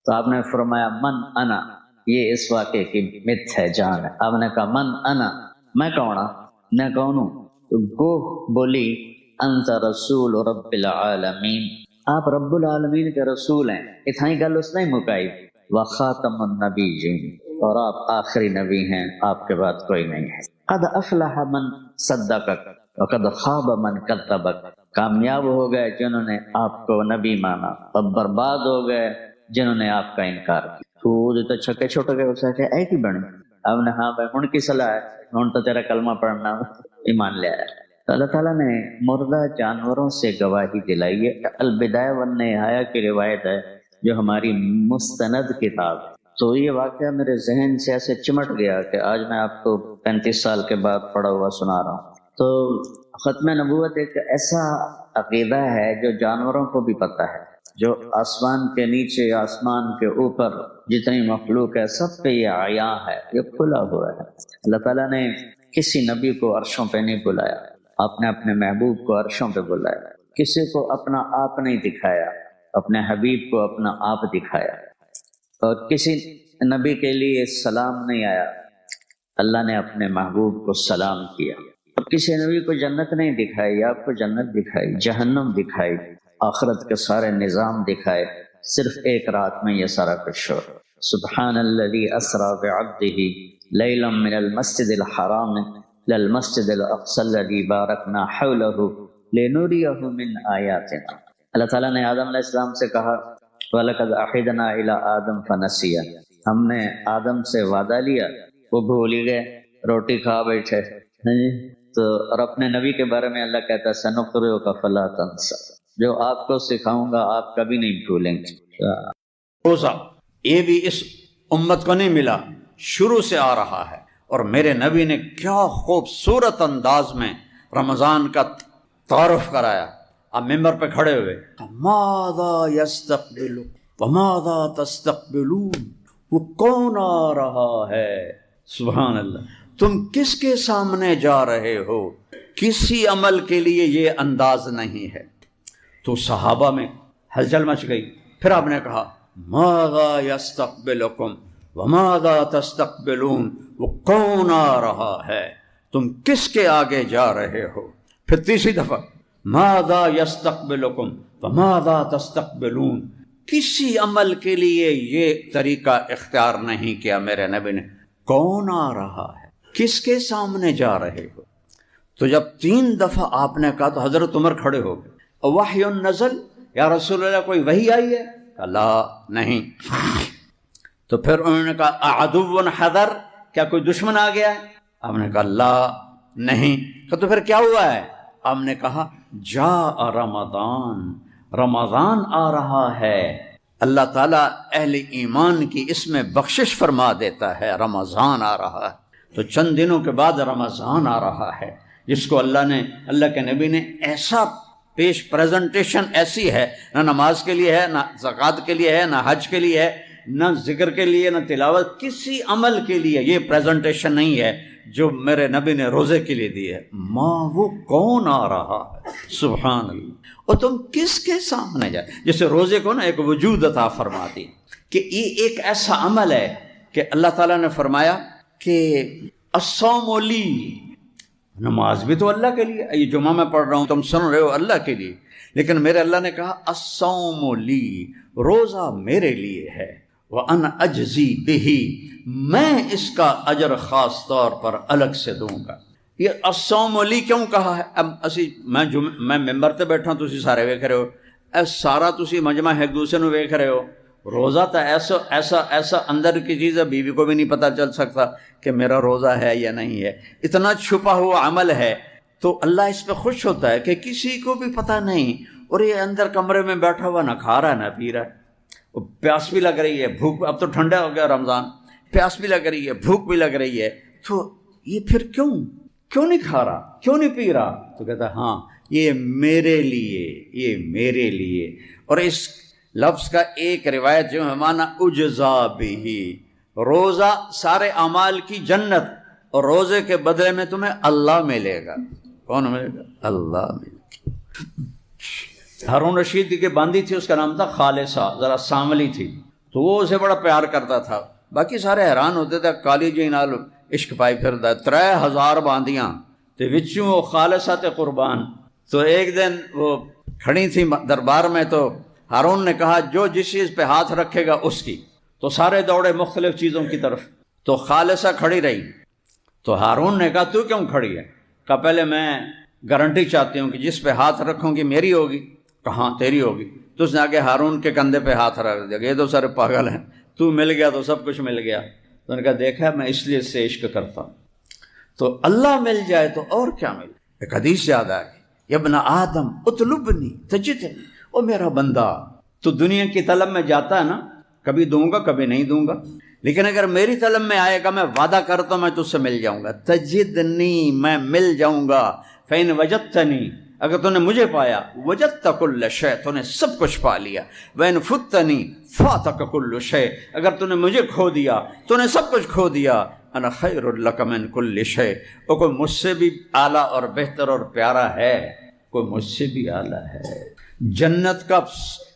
تو آپ نے فرمایا من انا، یہ اس واقعے کی مت ہے، جان ہے۔ آپ نے کہا من انا، میں کون ہوں، میں کون ہوں؟ تو گوہ بولی انت رسول رب العالمین، آپ رب العالمین کے رسول ہیں۔ اتنی گل اس نے مکائی، وخاتم النبیین، اور آپ آخری نبی ہیں، آپ کے بعد کوئی نہیں ہے۔ قد افلح من صدقک وقد خاب من کذبک، کامیاب ہو گئے جنہوں نے آپ کو نبی مانا، اور برباد ہو گئے جنہوں نے آپ کا انکار کیا۔ تو چھکے چھوٹے گئے، اسے کہ اے کی بنے؟ اب نے ہاں بھائی ہن کی صلاح ہے، ہن تو تیرا کلمہ پڑھنا، ایمان لے آیا۔ تو اللہ تعالیٰ نے مردہ جانوروں سے گواہی دلائی ہے۔ البدایہ والنہایہ کی روایت ہے جو ہماری مستند کتاب ہے۔ تو یہ واقعہ میرے ذہن سے ایسے چمٹ گیا کہ آج میں آپ کو 35 سال کے بعد پڑھا ہوا سنا رہا ہوں۔ تو ختم نبوت ایک ایسا عقیدہ ہے جو جانوروں کو بھی پتہ ہے، جو آسمان کے نیچے، آسمان کے اوپر جتنی مخلوق ہے، سب پہ یہ عیاں ہے، یہ کھلا ہوا ہے۔ اللہ تعالیٰ نے کسی نبی کو عرشوں پہ نہیں بلایا، آپ نے اپنے محبوب کو عرشوں پہ بلایا۔ کسی کو اپنا آپ نہیں دکھایا، اپنے حبیب کو اپنا آپ دکھایا۔ اور کسی نبی کے لیے سلام نہیں آیا، اللہ نے اپنے محبوب کو سلام کیا۔ اب کسی نبی کو جنت نہیں دکھائی، آپ کو جنت دکھائی، جہنم دکھائی، آخرت کے سارے نظام دکھائے، صرف ایک رات میں یہ سارا کچھ ہو۔ سبحان الذی اسری بعبدہ لیلا من المسجد الحرام الى المسجد الاقصی الذی بارکنا حولہ لنریہ من آیاتنا۔ اللہ تعالیٰ نے آدم علیہ السلام سے کہا وَلَقَدْ عَهِدْنَا إِلَىٰ آدَمَ فَنَسِيَ، ہم نے آدم سے وعدہ لیا، وہ بھول ہی گئے، روٹی کھا بیٹھے۔ تو اور اپنے نبی کے بارے میں اللہ کہتا ہے سَنُقْرِئُكَ فَلَا تَنسَىٰ، جو آپ کو سکھاؤں گا آپ کبھی نہیں بھولیں گے۔ روزہ یہ بھی اس امت کو نہیں ملا، شروع سے آ رہا ہے، اور میرے نبی نے کیا خوبصورت انداز میں رمضان کا تعارف کرایا۔ آپ ممبر پہ کھڑے ہوئے، ماذا یستقبل وماذا تستقبلون، وہ کون آ رہا ہے؟ سبحان اللہ، تم کس کے سامنے جا رہے ہو؟ کسی عمل کے لیے یہ انداز نہیں ہے۔ تو صحابہ میں ہلچل مچ گئی۔ پھر آپ نے کہا ماذا یستقبلکم وماذا تستقبلون، وہ کون آ رہا ہے، تم کس کے آگے جا رہے ہو؟ پھر تیسری دفعہ ماذا یستقبلکم وماذا تستقبلون، کسی عمل کے لیے یہ طریقہ اختیار نہیں کیا میرے نبی نے، کون آ رہا ہے، کس کے سامنے جا رہے ہو؟ تو جب 3 دفعہ آپ نے کہا تو حضرت عمر کھڑے ہو گئے۔ وحی نزل، یا رسول اللہ کوئی وحی آئی ہے؟ لا نہیں۔ تو پھر انہوں نے کہا اعدو حضر، کیا کوئی دشمن آ گیا ہے؟ آپ نے کہا لا نہیں۔ تو پھر کیا ہوا ہے؟ آپ نے کہا جاء رمضان، رمضان آ رہا ہے۔ اللہ تعالیٰ اہل ایمان کی اس میں بخشش فرما دیتا ہے، رمضان آ رہا ہے۔ تو چند دنوں کے بعد رمضان آ رہا ہے، جس کو اللہ کے نبی نے ایسا پیش پریزنٹیشن ایسی ہے، نہ نماز کے لیے ہے، نہ زکوٰۃ کے لیے ہے، نہ حج کے لیے ہے، نہ ذکر کے لیے، نہ تلاوت، کسی عمل کے لیے یہ پریزنٹیشن نہیں ہے جو میرے نبی نے روزے کے لیے دی ہے۔ ماں وہ کون آ رہا ہے، سبحان اللہ، اور تم کس کے سامنے جائے؟ جیسے روزے کو نا ایک وجود عطا فرما دی کہ یہ ایک ایسا عمل ہے کہ اللہ تعالیٰ نے فرمایا کہ الصوم لی، نماز بھی تو اللہ کے لیے، یہ جمعہ میں پڑھ رہا ہوں تم سن رہے ہو اللہ کے لیے، لیکن میرے اللہ نے کہا الصوم لی، روزہ میرے لیے ہے، وَأَنَا أَجْزِي بِهِ، میں اس کا اجر خاص طور پر الگ سے دوں گا۔ یہ الصوم لی کیوں کہا ہے؟ اب میں ممبر تے بیٹھا ہوں، تسی سارے ویکھ رہے ہو، اے سارا تسی مجمع ایک دوسرے نو ویکھ رہے ہو، روزہ تو ایسا ایسا ایسا اندر کی چیز ہے، بیوی کو بھی نہیں پتہ چل سکتا کہ میرا روزہ ہے یا نہیں ہے، اتنا چھپا ہوا عمل ہے، تو اللہ اس پہ خوش ہوتا ہے کہ کسی کو بھی پتہ نہیں، اور یہ اندر کمرے میں بیٹھا ہوا نہ کھا رہا ہے نہ پی رہا ہے، پیاس بھی لگ رہی ہے، بھوک، اب تو ٹھنڈا ہو گیا رمضان، پیاس بھی لگ رہی ہے، بھوک بھی لگ رہی ہے، تو یہ پھر کیوں نہیں کھا رہا، کیوں نہیں پی رہا؟ تو کہتا ہے ہاں یہ میرے لیے، یہ میرے لیے۔ اور اس لفظ کا ایک روایت جو ہے مانا اجزا بھی، روزہ سارے اعمال کی جنت، اور روزے کے بدلے میں تمہیں اللہ ملے گا۔ کون ملے گا؟ اللہ ملے گا۔ ہارون رشید کی باندھی تھی، اس کا نام تھا خالصہ، ذرا سانولی تھی، تو وہ اسے بڑا پیار کرتا تھا، باقی سارے حیران ہوتے تھے، کالی جی نال عشق پائی پھردا، 3000 باندیاں تے وچوں وہ خالصہ تے قربان۔ تو ایک دن وہ کھڑی تھی دربار میں، تو ہارون نے کہا جو جس چیز پہ ہاتھ رکھے گا اس کی، تو سارے دوڑے مختلف چیزوں کی طرف، تو خالصہ کھڑی رہی۔ تو ہارون نے کہا تو کیوں کھڑی ہے؟ کہا پہلے میں گارنٹی چاہتی ہوں کہ جس پہ ہاتھ رکھوں گی میری ہوگی۔ کہاں تیری ہوگی؟ تو اس نے آگے ہارون کے کندھے پہ ہاتھ رکھ دیا، یہ تو سارے پاگل ہیں، تو مل گیا تو سب کچھ مل گیا۔ تو انہوں نے کہا دیکھا میں اس لیے سے عشق کرتا ہوں، تو اللہ مل جائے تو اور کیا ملے۔ ایک حدیث یاد آ گئی، یا ابن آدم اطلبنی تجدنی، او میرا بندہ تو دنیا کی طلب میں جاتا ہے نا، کبھی دوں گا کبھی نہیں دوں گا، لیکن اگر میری طلب میں آئے گا، میں وعدہ کرتا ہوں میں تجھ سے مل جاؤں گا، تجدنی میں مل جاؤں گا، فإن وجدتنی اگر تو نے مجھے پایا، وجدت کل شیء تو نے سب کچھ پا لیا، وإن فتنی فاتک کل شیء اگر تو نے مجھے کھو دیا تو نے سب کچھ کھو دیا، انا خیر لک من کل شیء اور کوئی مجھ سے بھی اعلیٰ اور بہتر اور پیارا ہے، کوئی مجھ سے بھی اعلیٰ ہے۔ جنت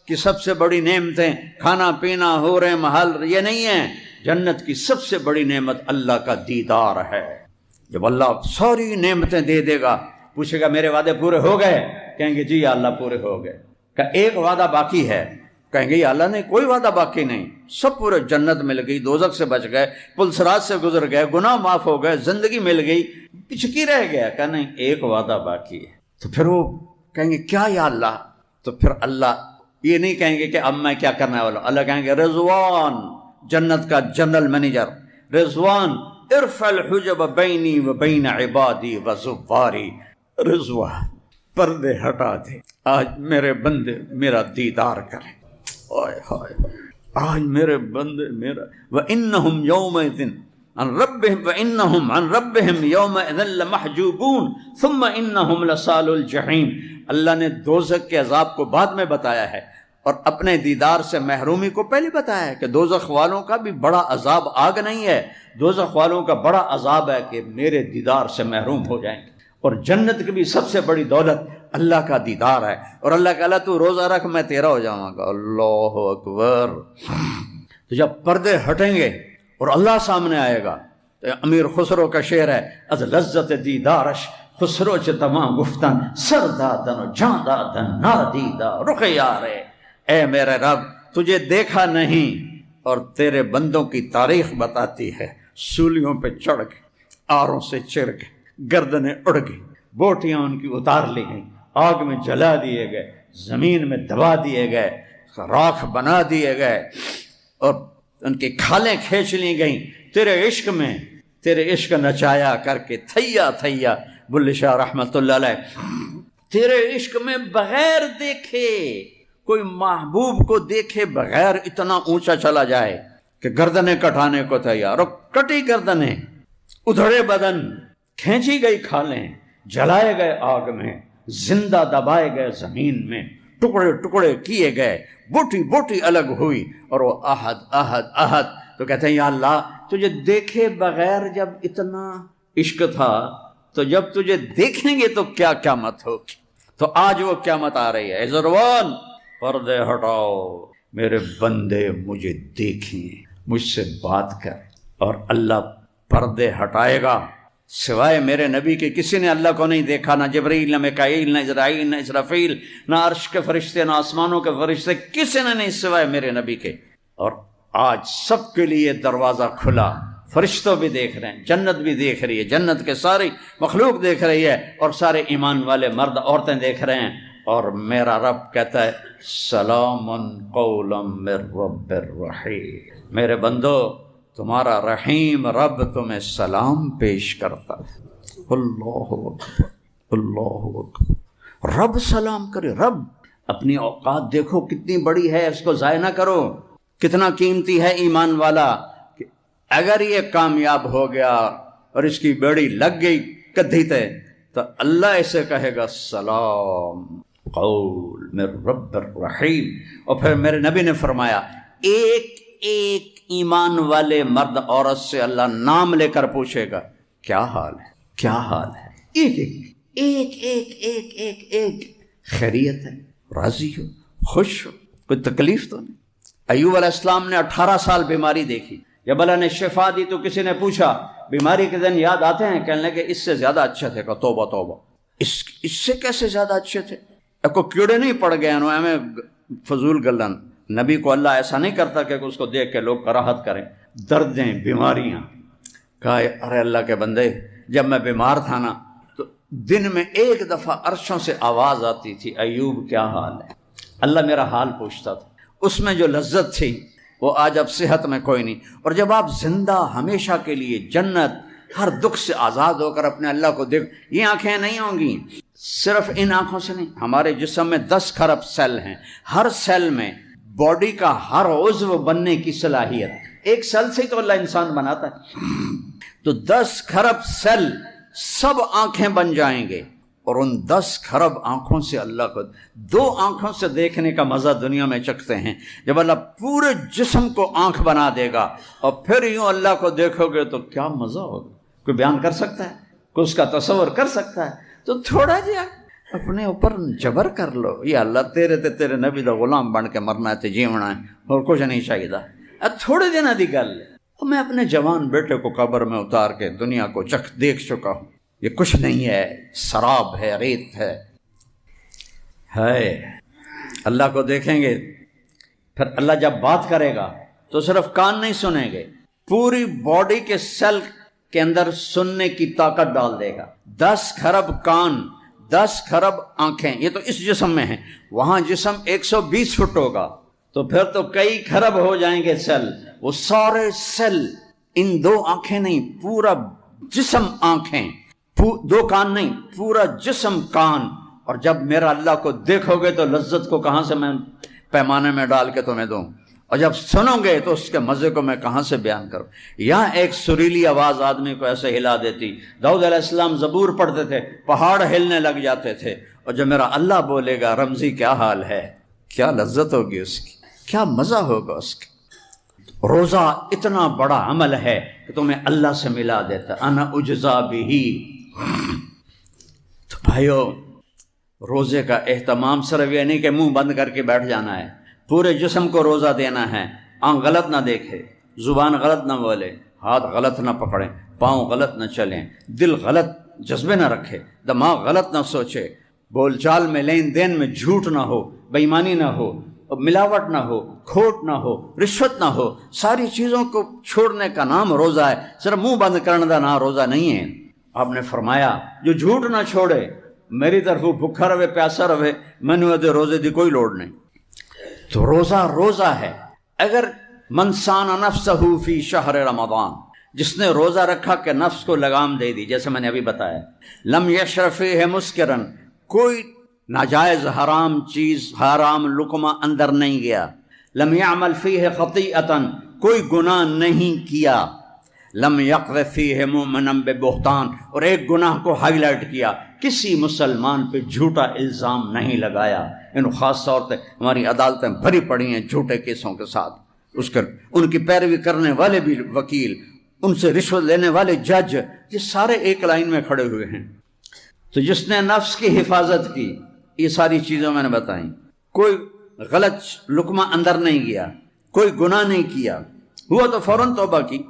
کی سب سے بڑی نعمتیں کھانا پینا ہو رہے محل یہ نہیں ہیں، جنت کی سب سے بڑی نعمت اللہ کا دیدار ہے۔ جب اللہ ساری نعمتیں دے دے گا، پوچھے گا میرے وعدے پورے ہو گئے؟ کہیں گے جی یا اللہ پورے ہو گئے۔ کہ ایک وعدہ باقی ہے، کہیں گے یا اللہ نے کوئی وعدہ باقی نہیں، سب پورے، جنت مل گئی، دوزخ سے بچ گئے، پلسرات سے گزر گئے، گناہ معاف ہو گئے، زندگی مل گئی، پچکی رہ گیا۔ کہ نہیں، ایک وعدہ باقی ہے۔ تو پھر وہ کہیں گے کیا یا اللہ؟ تو پھر اللہ یہ نہیں کہیں گے کہ اب میں کیا کرنے والا ہوں، اللہ کہیں گے رضوان، جنت کا جنرل مینیجر رضوان، ارفع الحجب بینی و بین عبادی و زواری، رضوان پردے ہٹا دے، آج میرے بندے میرا دیدار کریں، آئے ہائے آج میرے بندے میرا، وَإِنَّهُمْ يَوْمَئِذٍ عن ربهم وَإِنَّهُمْ عن ربهم يَوْمَئِذٍ لَمَحْجُوبُونَ ثُمَّ إِنَّهُمْ لَصَالُو الْجَحِيمِ۔ اللہ نے دوزخ کے عذاب کو بعد میں بتایا ہے، اور اپنے دیدار سے محرومی کو پہلے بتایا ہے کہ دوزخ والوں کا بھی بڑا عذاب آگ نہیں ہے، دوزخ والوں کا بڑا عذاب ہے کہ میرے دیدار سے محروم ہو جائیں گے۔ اور جنت کی بھی سب سے بڑی دولت اللہ کا دیدار ہے، اور اللہ کہ اللہ تو روزہ رکھ میں تیرا ہو جاؤں گا، اللہ اکبر۔ تو جب پردے ہٹیں گے اور اللہ سامنے آئے گا، تو امیر خسرو کا شعر ہے، از لذت دیدارش خسرو چ تمام گفتن سر دادن و جان دادن نادیدہ رخ یارے، اے میرے رب تجھے دیکھا نہیں، اور تیرے بندوں کی تاریخ بتاتی ہے، سولیوں پہ چڑھ کے، آروں سے چر کے، گردنیں اڑ گئی، بوٹیاں ان کی اتار لی گئیں، آگ میں جلا دیے گئے، زمین میں دبا دیے گئے، راکھ بنا دیے گئے، اور ان کی کھالیں کھینچ لی گئیں، تیرے عشق میں، تیرے عشق نچایا کر کے تھیا تھیا۔ بلے شاہ رحمت اللہ علیہ، تیرے عشق میں بغیر دیکھے، کوئی محبوب کو دیکھے بغیر اتنا اونچا چلا جائے کہ گردنیں کٹانے کو تیار، اور کٹی گردنیں، ادھڑے بدن، کھینچی گئی کھالیں، جلائے گئے آگ میں، زندہ دبائے گئے زمین میں، ٹکڑے ٹکڑے کیے گئے، بوٹی بوٹی الگ ہوئی، اور وہ احد احد احد۔ تو کہتے ہیں یا اللہ تجھے دیکھے بغیر جب اتنا عشق تھا، تو جب تجھے دیکھیں گے تو کیا قیامت ہوگی۔ تو آج وہ قیامت آ رہی ہے، ضروان پردے ہٹاؤ، میرے بندے مجھے دیکھیں، مجھ سے بات کر، اور اللہ پردے ہٹائے گا۔ سوائے میرے نبی کے کسی نے اللہ کو نہیں دیکھا، نہ جبریل، نہ میکائیل، نہ اسرائیل، نہ اسرافیل، نہ عرش کے فرشتے، نہ آسمانوں کے فرشتے، کسی نے نہیں سوائے میرے نبی کے۔ اور آج سب کے لیے دروازہ کھلا، فرشتوں بھی دیکھ رہے ہیں، جنت بھی دیکھ رہی ہے، جنت کے ساری مخلوق دیکھ رہی ہے، اور سارے ایمان والے مرد عورتیں دیکھ رہے ہیں، اور میرا رب کہتا ہے سلام قولا من رب الرحیم، میرے بندو تمہارا رحیم رب تمہیں سلام پیش کرتا ہے۔ اللہ اکبر، اللہ اکبر، رب سلام کرے۔ رب اپنی اوقات دیکھو کتنی بڑی ہے، اس کو ضائع نہ کرو۔ کتنا قیمتی ہے ایمان والا کہ اگر یہ کامیاب ہو گیا اور اس کی بیڑی لگ گئی کدھی تے، تو اللہ اسے کہے گا سلام قول من رب الرحیم۔ اور پھر میرے نبی نے فرمایا ایک ایک ایمان والے مرد عورت سے اللہ نام لے کر پوچھے گا کیا حال ہے، کیا حال ہے، ایک ایک ایک ایک ایک ایک خیریت ہے، راضی ہو، خوش ہو، کوئی تکلیف تو نہیں۔ ایوب علیہ السلام نے 18 سال بیماری دیکھی، جب اللہ نے شفا دی تو کسی نے پوچھا بیماری کے دن یاد آتے ہیں؟ کہنے لگے اس سے زیادہ اچھے تھے۔ کہا توبہ توبہ، اس سے کیسے زیادہ اچھے تھے؟ اب کو کیڑے نہیں پڑ گئے انہوں میں فضول گلن۔ نبی کو اللہ ایسا نہیں کرتا کہ اس کو دیکھ کے لوگ کراہت کریں، دردیں، بیماریاں۔ کہا ارے اللہ کے بندے، جب میں بیمار تھا نا تو دن میں ایک دفعہ عرشوں سے آواز آتی تھی ایوب کیا حال ہے، اللہ میرا حال پوچھتا تھا، اس میں جو لذت تھی وہ آج اب صحت میں کوئی نہیں۔ اور جب آپ زندہ ہمیشہ کے لیے جنت ہر دکھ سے آزاد ہو کر اپنے اللہ کو دیکھ، یہ آنکھیں نہیں ہوں گی، صرف ان آنکھوں سے نہیں، ہمارے جسم میں 10 خرب سیل ہیں، ہر سیل میں باڈی کا ہر عضو بننے کی صلاحیت، ایک سیل سے ہی تو اللہ انسان بناتا ہے، تو 10 خرب سیل سب آنکھیں بن جائیں گے، اور ان 10 خرب آنکھوں سے اللہ کو 2 آنکھوں سے دیکھنے کا مزہ دنیا میں چکھتے ہیں، جب اللہ پورے جسم کو آنکھ بنا دے گا اور پھر یوں اللہ کو دیکھو گے تو کیا مزہ ہوگا، کوئی بیان کر سکتا ہے، کوئی اس کا تصور کر سکتا ہے؟ تو تھوڑا جا اپنے اوپر جبر کر لو، یہ اللہ تیرے نبی دا غلام بن کے مرنا ہے تے جیونا ہے اور کچھ نہیں چاہیے، تھوڑے دن دی گل ہے۔ میں اپنے جوان بیٹے کو قبر میں اتار کے دنیا کو دیکھ چکا ہوں، یہ کچھ نہیں ہے، سراب ہے، ریت ہے۔ اللہ کو دیکھیں گے، پھر اللہ جب بات کرے گا تو صرف کان نہیں سنیں گے، پوری باڈی کے سیل کے اندر سننے کی طاقت ڈال دے گا۔ 10 خرب کان، 10 خرب آنکھیں، یہ تو اس جسم میں ہیں، وہاں جسم 120 فٹ ہوگا تو پھر تو کئی خرب ہو جائیں گے سیل، وہ سارے سیل، ان 2 آنکھیں نہیں، پورا جسم آنکھیں، 2 کان نہیں، پورا جسم کان۔ اور جب میرا اللہ کو دیکھو گے تو لذت کو کہاں سے میں پیمانے میں ڈال کے تمہیں دوں، اور جب سنو گے تو اس کے مزے کو میں کہاں سے بیان کروں۔ یہاں ایک سریلی آواز آدمی کو ایسے ہلا دیتی، داؤد علیہ السلام زبور پڑھتے تھے، پہاڑ ہلنے لگ جاتے تھے، اور جب میرا اللہ بولے گا رمزی کیا حال ہے، کیا لذت ہوگی اس کی، کیا مزہ ہوگا اس کی۔ روزہ اتنا بڑا عمل ہے کہ تمہیں اللہ سے ملا دیتا، انا اجزا بھی۔ تو بھائیو، روزے کا اہتمام صرف یہ نہیں کہ منہ بند کر کے بیٹھ جانا ہے، پورے جسم کو روزہ دینا ہے، آنکھ غلط نہ دیکھے، زبان غلط نہ بولے، ہاتھ غلط نہ پکڑیں، پاؤں غلط نہ چلیں، دل غلط جذبے نہ رکھے، دماغ غلط نہ سوچے، بول چال میں لین دین میں جھوٹ نہ ہو، بے ایمانی نہ ہو، ملاوٹ نہ ہو، کھوٹ نہ ہو، رشوت نہ ہو، ساری چیزوں کو چھوڑنے کا نام روزہ ہے، صرف منہ بند کرنے کا نام روزہ نہیں ہے۔ آپ نے فرمایا جو جھوٹ نہ چھوڑے، میری طرف بھوکھا رہے پیاسا رہے، میں نے روزے دی کوئی لوڑ نہیں۔ تو روزہ ہے۔ اگر من سان نفسہ فی شہر رمضان، جس نے روزہ رکھا کہ نفس کو لگام دے دی، جیسے میں نے ابھی بتایا، لم یشرب فیہ مسکرن، کوئی ناجائز حرام چیز، حرام لقمہ اندر نہیں گیا، لم یعمل فیہ خطیئتا، کوئی گناہ نہیں کیا، لم یقذف فیہ مؤمنا ببہتان، اور ایک گناہ کو ہائی لائٹ کیا، کسی مسلمان پہ جھوٹا الزام نہیں لگایا۔ ان خاص طور پہ ہماری عدالتیں بھری پڑی ہیں جھوٹے کیسوں کے ساتھ، ان کی پیروی کرنے والے بھی وکیل، ان سے رشوت لینے والے جج، یہ سارے ایک لائن میں کھڑے ہوئے ہیں۔ تو جس نے نفس کی حفاظت کی، یہ ساری چیزیں میں نے بتائیں، کوئی غلط لقمہ اندر نہیں گیا، کوئی گناہ نہیں کیا، ہوا تو فوراً توبہ کی،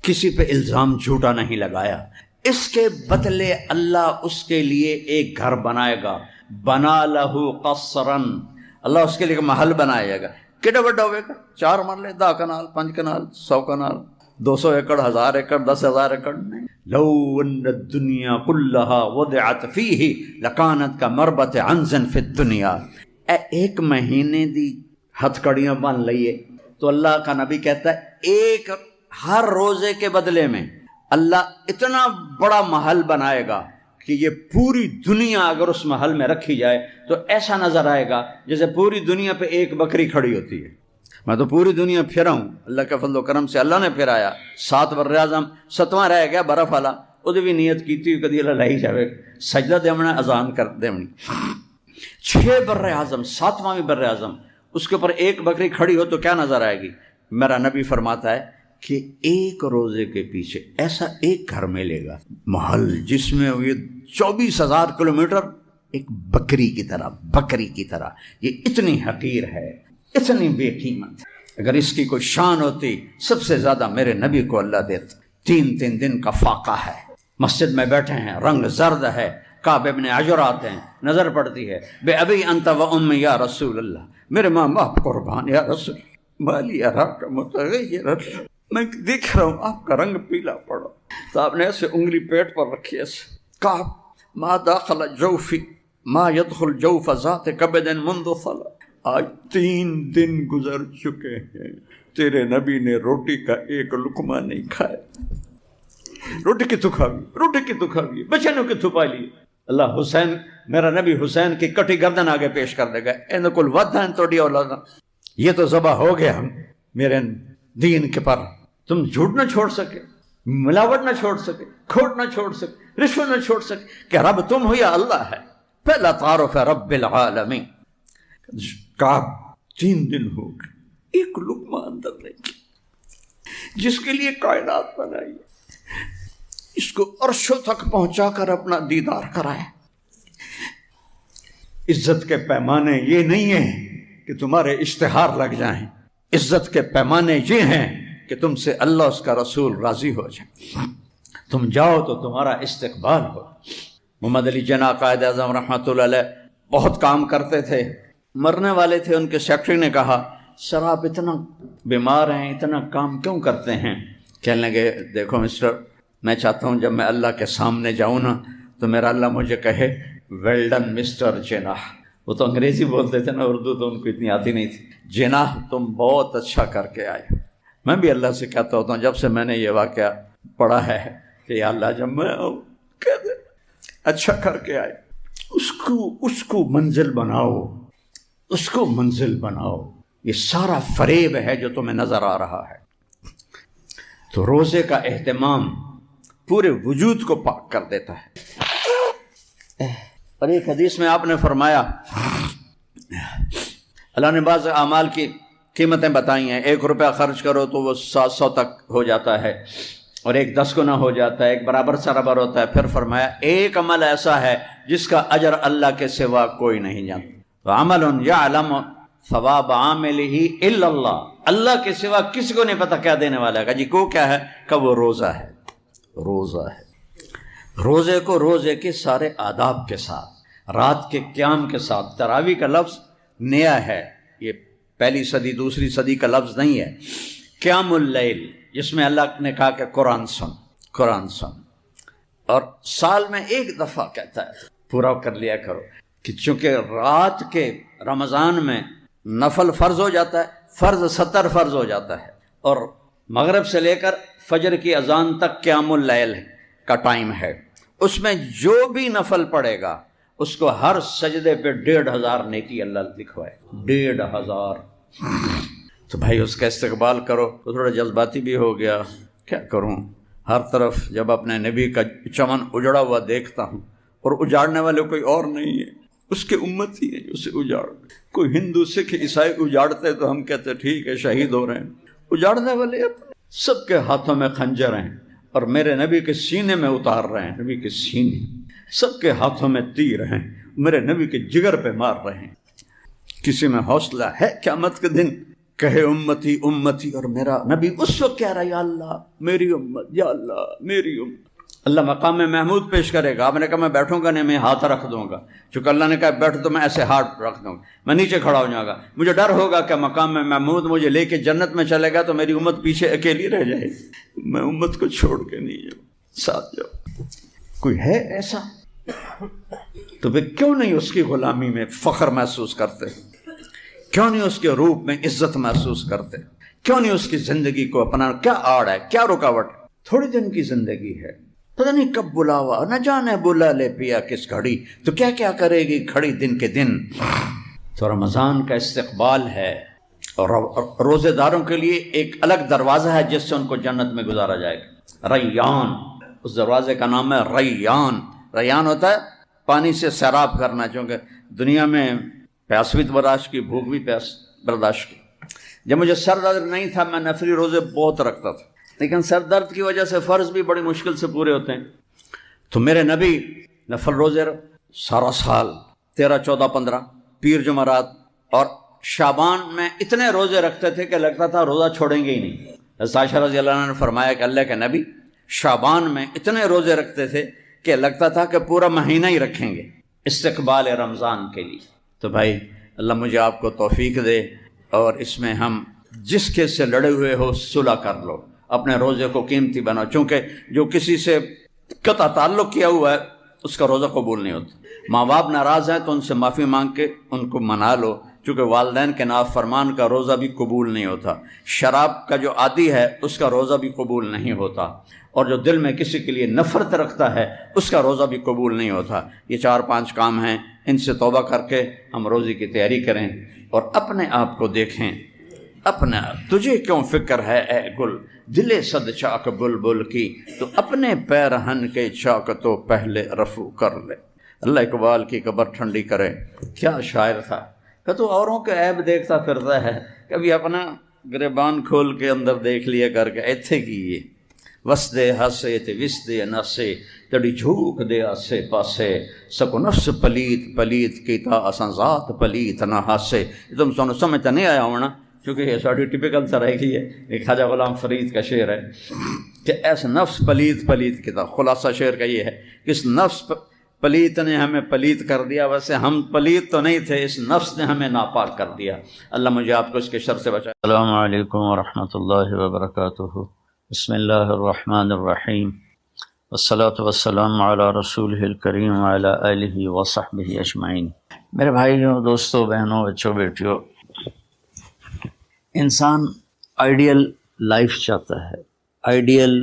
کسی پہ الزام جھوٹا نہیں لگایا، اس کے بدلے اللہ اس کے لیے ایک گھر بنائے گا، بنا لہو قصرن، اللہ اس کے لیے محل بنائے گا۔ کیڑا بڑا ہوئے گا؟ 4 مرلے، 10 کنال، 5 کنال، 100 کنال، 200 ایکڑ، 1000 ایکڑ، 10,000 ایکڑ نہیں، لو ان الدنیا کلہا وضعت فیہ لکانت کا مربت عنزن فی الدنیا. ایک مہینے دی ہتھ کڑیاں بن لئیے تو اللہ کا نبی کہتا ہے ایک ہر روزے کے بدلے میں اللہ اتنا بڑا محل بنائے گا کہ یہ پوری دنیا اگر اس محل میں رکھی جائے تو ایسا نظر آئے گا جیسے پوری دنیا پہ ایک بکری کھڑی ہوتی ہے. میں تو پوری دنیا پھرا ہوں، اللہ کے فضل و کرم سے اللہ نے پھرایا. 7 بر اعظم 7واں رہ گیا برف والا، وہ بھی نیت کیتی کدی اللہ لائی جاوے سجدہ دیونا اذان کر دیونی. 6 بر اعظم 7واں بھی بر اعظم، اس کے اوپر ایک بکری کھڑی ہو تو کیا نظر آئے گی. میرا نبی فرماتا ہے کہ ایک روزے کے پیچھے ایسا ایک گھر ملے گا محل جس میں یہ 24,000 کلومیٹر ایک بکری کی طرح. یہ اتنی حقیر ہے، اتنی بے قیمت. اگر اس کی کوئی شان ہوتی سب سے زیادہ میرے نبی کو اللہ دیتا. 3 دن کا فاقہ ہے، مسجد میں بیٹھے ہیں، رنگ زرد ہے، کعب ابن عجر آتے ہیں، نظر پڑتی ہے بے ابی انت و امی یا رسول اللہ، میرے ماں باپ قربان یا رسول مالی اراک متغیر، میں دیکھ رہا ہوں آپ کا رنگ پیلا پڑا. تو آپ نے ایسے انگلی پیٹ پر رکھی ایسے کعب ما داخل جوفی ما يدخل جوف ذات کبد منذ صلا. آج 3 دن گزر چکے ہیں تیرے نبی نے روٹی کا ایک لقمہ نہیں کھایا. روٹی کی تو کھاوی بچنوں کی تھپا لی. اللہ حسین میرا نبی حسین کی کٹی گردن آگے پیش کر دے گا. این کل ودھن توڑی اولاد، یہ تو ذبح ہو گیا ہم میرے دین کے پر. تم جھوٹ نہ چھوڑ سکے، ملاوٹ نہ چھوڑ سکے، کھوٹ نہ چھوڑ سکے، رشوت نہ چھوڑ سکے کہ رب تم ہو یا اللہ ہے. پہلا تعارف ہے رب العالمین. کعب 3 دن ہو گئے ایک لقمہ اندر نہیں، جس کے لیے کائنات بنائی اس کو عرشوں تک پہنچا کر اپنا دیدار کرائے. عزت کے پیمانے یہ نہیں ہیں کہ تمہارے اشتہار لگ جائیں، عزت کے پیمانے یہ ہیں کہ تم سے اللہ اس کا رسول راضی ہو جائے. تم جاؤ تو تمہارا استقبال ہو. محمد علی جناح قائد اعظم رحمۃ اللہ علیہ بہت کام کرتے تھے، مرنے والے تھے. ان کے سیکرٹری نے کہا سر آپ اتنا بیمار ہیں، اتنا کام کیوں کرتے ہیں؟ کہنے لگے دیکھو مسٹر، میں چاہتا ہوں جب میں اللہ کے سامنے جاؤں نا تو میرا اللہ مجھے کہے ویل ڈن مسٹر جناح. وہ تو انگریزی بولتے تھے نا، اردو تو ان کو اتنی آتی نہیں تھی. جناح تم بہت اچھا کر کے آئے. میں بھی اللہ سے کہتا ہوتا ہوں جب سے میں نے یہ واقعہ پڑھا ہے کہ یا اللہ جب میں کہہ دے اچھا کر کے آئے، اس کو منزل بناؤ، اس کو منزل بناؤ. یہ سارا فریب ہے جو تمہیں نظر آ رہا ہے. تو روزے کا اہتمام پورے وجود کو پاک کر دیتا ہے. اور ایک حدیث میں آپ نے فرمایا اللہ نے بعض اعمال کی قیمتیں بتائی ہیں. 1 روپیہ خرچ کرو تو وہ 700 تک ہو جاتا ہے، اور ایک 10 گنا ہو جاتا ہے، ایک برابر سرابر ہوتا ہے. پھر فرمایا ایک عمل ایسا ہے جس کا اجر اللہ کے سوا کوئی نہیں جانتا. عمل یعلم ثواب عاملہ الا اللہ، اللہ کے سوا کسی کو نہیں پتا کیا دینے والا ہے. جی کو کیا ہے کہ وہ روزہ ہے. روزہ ہے. روزے کو روزے کے سارے آداب کے ساتھ، رات کے قیام کے ساتھ. تراویح کا لفظ نیا ہے، یہ پہلی صدی دوسری صدی کا لفظ نہیں ہے. قیام اللیل جس میں اللہ نے کہا کہ قرآن سن، اور سال میں ایک دفعہ کہتا ہے پورا کر لیا کرو. کہ چونکہ رات کے رمضان میں نفل فرض ہو جاتا ہے، فرض 70 فرض ہو جاتا ہے، اور مغرب سے لے کر فجر کی اذان تک قیام اللیل کا ٹائم ہے. اس میں جو بھی نفل پڑے گا اس کو ہر سجدے پہ 1,500 نیکی اللہ لکھوائے. 1,500. تو بھائی اس کا استقبال کرو. تو تھوڑا جذباتی بھی ہو گیا، کیا کروں، ہر طرف جب اپنے نبی کا چمن اجڑا ہوا دیکھتا ہوں، اور اجاڑنے والے کوئی اور نہیں ہے، اس کے امت ہی ہے جو اسے اجاڑ. کوئی ہندو سکھ عیسائی اجاڑتے تو ہم کہتے ٹھیک ہے شہید ہو رہے ہیں. اجاڑنے والے اپنے سب کے ہاتھوں میں خنجر ہیں اور میرے نبی کے سینے میں اتار رہے ہیں. نبی کے سینے، سب کے ہاتھوں میں تیر ہیں، میرے نبی کے جگر پہ مار رہے ہیں. کسی میں حوصلہ ہے قیامت کے دن کہے امتی امتی، اور میرا نبی اس وقت کہہ رہا ہے یا اللہ میری امت، یا اللہ میری امت. اللہ مقام میں محمود پیش کرے گا. آپ نے کہا میں بیٹھوں گا نہیں، میں ہاتھ رکھ دوں گا. چونکہ اللہ نے کہا بیٹھ تو میں ایسے ہاتھ رکھ دوں گا، میں نیچے کھڑا ہو جاؤں گا. مجھے ڈر ہوگا کہ مقام میں محمود مجھے لے کے جنت میں چلے گا تو میری امت پیچھے اکیلی رہ جائے. میں امت کو چھوڑ کے نہیں جاؤں. ساتھ جاؤ۔ کوئی ہے ایسا تو پھر کیوں نہیں اس کی غلامی میں فخر محسوس کرتے؟ کیوں نہیں اس کے روپ میں عزت محسوس کرتے؟ کیوں نہیں اس کی زندگی کو اپنا؟ کیا آڑ ہے، کیا رکاوٹ؟ تھوڑی دن کی زندگی ہے، پتہ نہیں کب بلاوا، نہ جانے بلا لے پیا کس گھڑی، تو کیا کیا کرے گی کھڑی دن کے دن۔ تو رمضان کا استقبال ہے، اور روزے داروں کے لیے ایک الگ دروازہ ہے جس سے ان کو جنت میں گزارا جائے گا، ریان۔ اس دروازے کا نام ہے ریان۔ ریان ہوتا ہے پانی سے سیراب کرنا، چونکہ دنیا میں پیاس بھی برداشت کی، بھوک بھی پیاس برداشت کی۔ جب مجھے سر درد نہیں تھا میں نفلی روزے بہت رکھتا تھا، لیکن سر درد کی وجہ سے فرض بھی بڑی مشکل سے پورے ہوتے ہیں، تو میرے نبی نفل روزے سارا سال 13، 14، 15 پیر جمعرات اور شعبان میں اتنے روزے رکھتے تھے کہ لگتا تھا روزہ چھوڑیں گے ہی نہیں۔ عائشہ رضی اللہ عنہ نے فرمایا کہ اللہ کے نبی شعبان میں اتنے روزے رکھتے تھے کہ لگتا تھا کہ پورا مہینہ ہی رکھیں گے استقبال رمضان کے لیے۔ تو بھائی اللہ مجھے آپ کو توفیق دے، اور اس میں ہم جس کے سے لڑے ہوئے ہو صلح کر لو، اپنے روزے کو قیمتی بناؤ، چونکہ جو کسی سے قطع تعلق کیا ہوا ہے اس کا روزہ قبول نہیں ہوتا۔ ماں باپ ناراض ہیں تو ان سے معافی مانگ کے ان کو منا لو، چونکہ والدین کے نافرمان کا روزہ بھی قبول نہیں ہوتا۔ شراب کا جو عادی ہے اس کا روزہ بھی قبول نہیں ہوتا، اور جو دل میں کسی کے لیے نفرت رکھتا ہے اس کا روزہ بھی قبول نہیں ہوتا۔ یہ 4-5 کام ہیں، ان سے توبہ کر کے ہم روزے کی تیاری کریں، اور اپنے آپ کو دیکھیں۔ اپنا تجھے کیوں فکر ہے اے گل، دلے صد چاک بلبل کی، تو اپنے پیرہن کے چاک تو پہلے رفو کر لے۔ اللہ اقبال کی قبر ٹھنڈی کرے، کیا شاعر تھا کہ تو اوروں کے عیب دیکھتا پھرتا ہے، کبھی اپنا گریبان کھول کے اندر دیکھ لیا کر کے ایتھے کی یہ وسدے ہسے تے وسدے نسے تڑی جھوک دے آسے پاسے سکو نفس پلیت پلیت کیتا اساں ذات پلیت نہ ہاسے۔ یہ تم سنو سمجھ نہیں آیا ہونا، کیونکہ یہ ساری ٹپیکل سا رہ گئی ہے، ایک خواجہ غلام فرید کا شعر ہے کہ ایسا نفس پلیت پلیت کیتا۔ خلاصہ شعر کا یہ ہے کہ اس نفس پلیت نے ہمیں پلیت کر دیا، ویسے ہم پلیت تو نہیں تھے، اس نفس نے ہمیں ناپاک کر دیا۔ اللہ مجھے آپ کو اس کے شر سے بچائے۔ السلام علیکم ورحمۃ اللہ وبرکاتہ۔ بسم اللہ الرحمن الرحیم، والصلاة والسلام علی رسولہ الکریم وعلی آلہ وصحبہ اجمعین۔ میرے بھائیوں، دوستوں، بہنوں، بچوں، بیٹیوں، انسان آئیڈیل لائف چاہتا ہے، آئیڈیل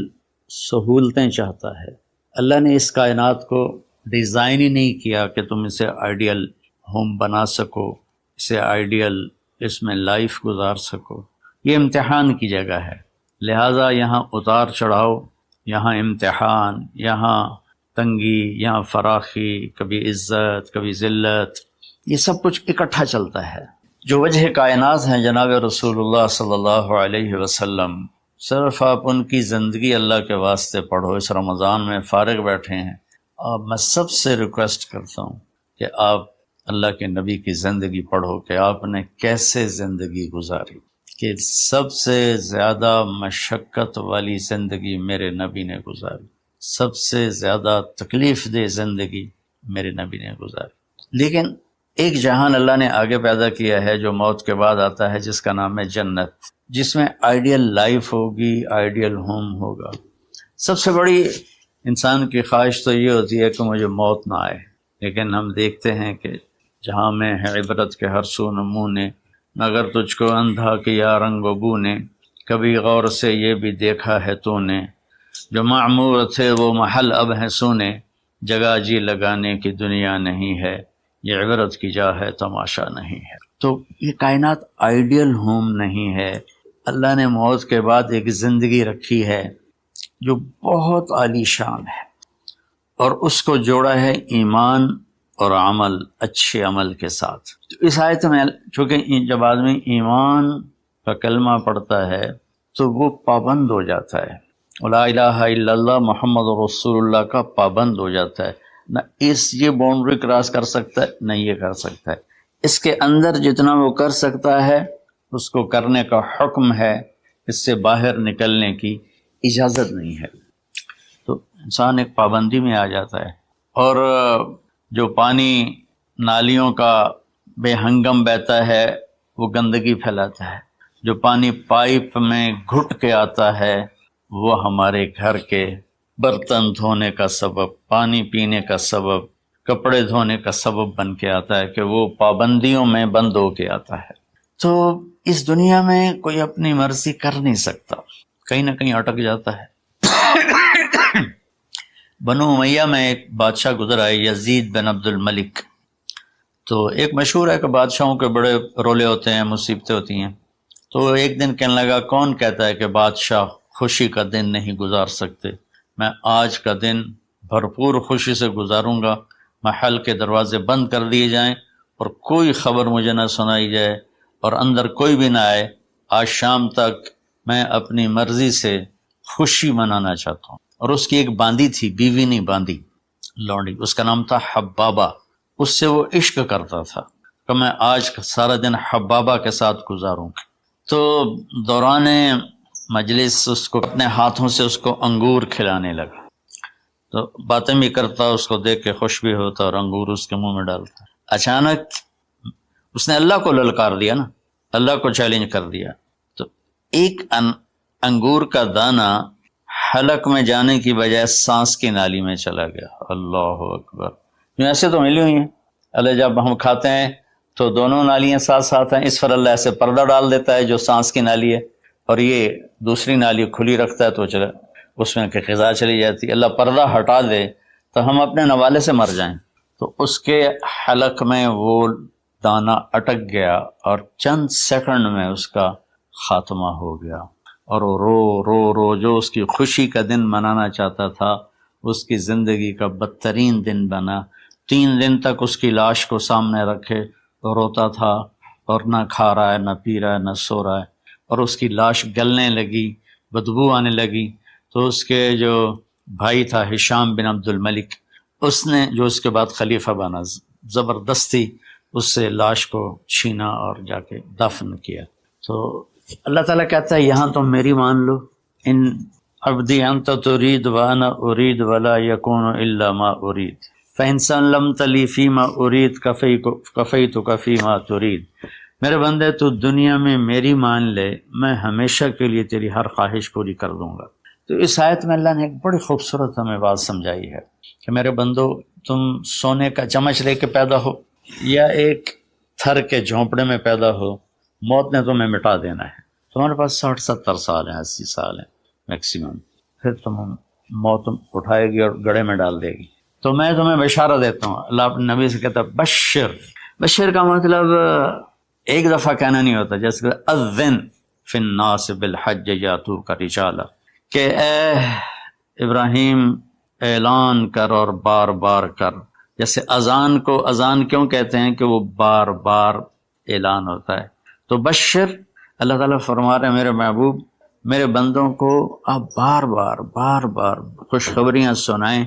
سہولتیں چاہتا ہے۔ اللہ نے اس کائنات کو ڈیزائن ہی نہیں کیا کہ تم اسے آئیڈیل ہوم بنا سکو، اسے آئیڈیل اس میں لائف گزار سکو۔ یہ امتحان کی جگہ ہے، لہٰذا یہاں اتار چڑھاؤ، یہاں امتحان، یہاں تنگی، یہاں فراخی، کبھی عزت، کبھی ذلت، یہ سب کچھ اکٹھا چلتا ہے۔ جو وجہ کائنات ہیں جناب رسول اللہ صلی اللہ علیہ وسلم، صرف آپ ان کی زندگی اللہ کے واسطے پڑھو۔ اس رمضان میں فارغ بیٹھے ہیں، اب میں سب سے ریکویسٹ کرتا ہوں کہ آپ اللہ کے نبی کی زندگی پڑھو کہ آپ نے کیسے زندگی گزاری، کہ سب سے زیادہ مشقت والی زندگی میرے نبی نے گزاری، سب سے زیادہ تکلیف دہ زندگی میرے نبی نے گزاری۔ لیکن ایک جہان اللہ نے آگے پیدا کیا ہے جو موت کے بعد آتا ہے، جس کا نام ہے جنت، جس میں آئیڈیل لائف ہوگی، آئیڈیل ہوم ہوگا۔ سب سے بڑی انسان کی خواہش تو یہ ہوتی ہے کہ مجھے موت نہ آئے، لیکن ہم دیکھتے ہیں کہ جہاں میں ہے عبرت کے ہر سو نمونے، مگر تجھ کو اندھا کیا رنگ و بو نے، کبھی غور سے یہ بھی دیکھا ہے تو نے، جو معمور تھے وہ محل اب ہیں سونے، جگہ جی لگانے کی دنیا نہیں ہے، یہ عبرت کی جا ہے تماشا نہیں ہے۔ تو یہ کائنات آئیڈیل ہوم نہیں ہے، اللہ نے موت کے بعد ایک زندگی رکھی ہے جو بہت عالی شان ہے، اور اس کو جوڑا ہے ایمان اور عمل، اچھے عمل کے ساتھ۔ تو اس آیت میں چونکہ جب آدمی ایمان کا کلمہ پڑھتا ہے تو وہ پابند ہو جاتا ہے، لا الہ الا اللہ محمد رسول اللہ کا پابند ہو جاتا ہے، نہ یہ باؤنڈری کراس کر سکتا ہے، نہ یہ کر سکتا ہے۔ اس کے اندر جتنا وہ کر سکتا ہے اس کو کرنے کا حکم ہے، اس سے باہر نکلنے کی اجازت نہیں ہے۔ تو انسان ایک پابندی میں آ جاتا ہے، اور جو پانی نالیوں کا بے ہنگم بہتا ہے وہ گندگی پھیلاتا ہے، جو پانی پائپ میں گھٹ کے آتا ہے وہ ہمارے گھر کے برتن دھونے کا سبب، پانی پینے کا سبب، کپڑے دھونے کا سبب بن کے آتا ہے کہ وہ پابندیوں میں بند ہو کے آتا ہے۔ تو اس دنیا میں کوئی اپنی مرضی کر نہیں سکتا، کہیں نہ کہیں اٹک جاتا ہے۔ بنو امیہ میں ایک بادشاہ گزر آئے، یزید بن عبد الملک۔ تو ایک مشہور ہے کہ بادشاہوں کے بڑے رولے ہوتے ہیں، مصیبتیں ہوتی ہیں۔ تو ایک دن کہنے لگا، کون کہتا ہے کہ بادشاہ خوشی کا دن نہیں گزار سکتے؟ میں آج کا دن بھرپور خوشی سے گزاروں گا، محل کے دروازے بند کر دیے جائیں اور کوئی خبر مجھے نہ سنائی جائے اور اندر کوئی بھی نہ آئے۔ آج شام تک میں اپنی مرضی سے خوشی منانا چاہتا ہوں۔ اور اس کی ایک باندی تھی، بیوی نہیں باندی، لونڈی، اس کا نام تھا حبابہ۔ اس سے وہ عشق کرتا تھا کہ میں آج سارا دن حبابہ کے ساتھ گزاروں گا۔ تو دوران مجلس اس کو اپنے ہاتھوں سے اس کو انگور کھلانے لگا، تو باتیں بھی کرتا، اس کو دیکھ کے خوش بھی ہوتا اور انگور اس کے منہ میں ڈالتا۔ اچانک اس نے اللہ کو للکار دیا نا، اللہ کو چیلنج کر دیا، تو ایک انگور کا دانہ حلق میں جانے کی بجائے سانس کی نالی میں چلا گیا۔ اللہ اکبر! ایسے تو ملی ہوئی ہیں اللہ، جب ہم کھاتے ہیں تو دونوں نالیاں ساتھ ساتھ ہیں، اس پر اللہ ایسے پردہ ڈال دیتا ہے جو سانس کی نالی ہے، اور یہ دوسری نالی کھلی رکھتا ہے تو چلے اس میں کہ غذا چلی جاتی ہے۔ اللہ پردہ ہٹا دے تو ہم اپنے نوالے سے مر جائیں۔ تو اس کے حلق میں وہ دانہ اٹک گیا اور چند سیکنڈ میں اس کا خاتمہ ہو گیا، اور وہ رو رو رو جو اس کی خوشی کا دن منانا چاہتا تھا اس کی زندگی کا بدترین دن بنا۔ 3 دن تک اس کی لاش کو سامنے رکھے تو روتا تھا، اور نہ کھا رہا ہے، نہ پی رہا ہے، نہ سو رہا ہے، اور اس کی لاش گلنے لگی، بدبو آنے لگی۔ تو اس کے جو بھائی تھا ہشام بن عبد الملک، اس نے جو اس کے بعد خلیفہ بنا، زبردستی اس سے لاش کو چھینا اور جا کے دفن کیا۔ تو اللہ تعالیٰ کہتا ہے یہاں تم میری مان لو، ان عبدی انت ترید وانا ارید ولا یکون الا ما ارید فإن سلمت لی فیما ارید کفیتک فیما ترید۔ میرے بندے تو دنیا میں میری مان لے، میں ہمیشہ کے لیے تیری ہر خواہش پوری کر دوں گا۔ تو اس آیت میں اللہ نے ایک بڑی خوبصورت ہمیں بات سمجھائی ہے کہ میرے بندو، تم سونے کا چمچ لے کے پیدا ہو یا ایک تھر کے جھونپڑے میں پیدا ہو، موت نے تمہیں مٹا دینا ہے۔ تمہارے پاس 60-70 سال ہیں، 80 سال ہیں میکسیمم، پھر موت اٹھائے گی اور گڑھے میں ڈال دے گی۔ تو میں تمہیں بشارت دیتا ہوں، اللہ اپنے نبی سے کہتا ہے بشر کا مطلب ایک دفعہ کہنا نہیں ہوتا، جیسے کہ اذن فی الناس بالحج یاتوک رجالا، کہ اے ابراہیم اعلان کر اور بار بار کر۔ جیسے اذان کو اذان کیوں کہتے ہیں کہ وہ بار بار اعلان ہوتا ہے۔ تو بشر، اللہ تعالیٰ فرما رہے ہیں میرے محبوب، میرے بندوں کو آپ بار بار خوشخبریاں سنائیں،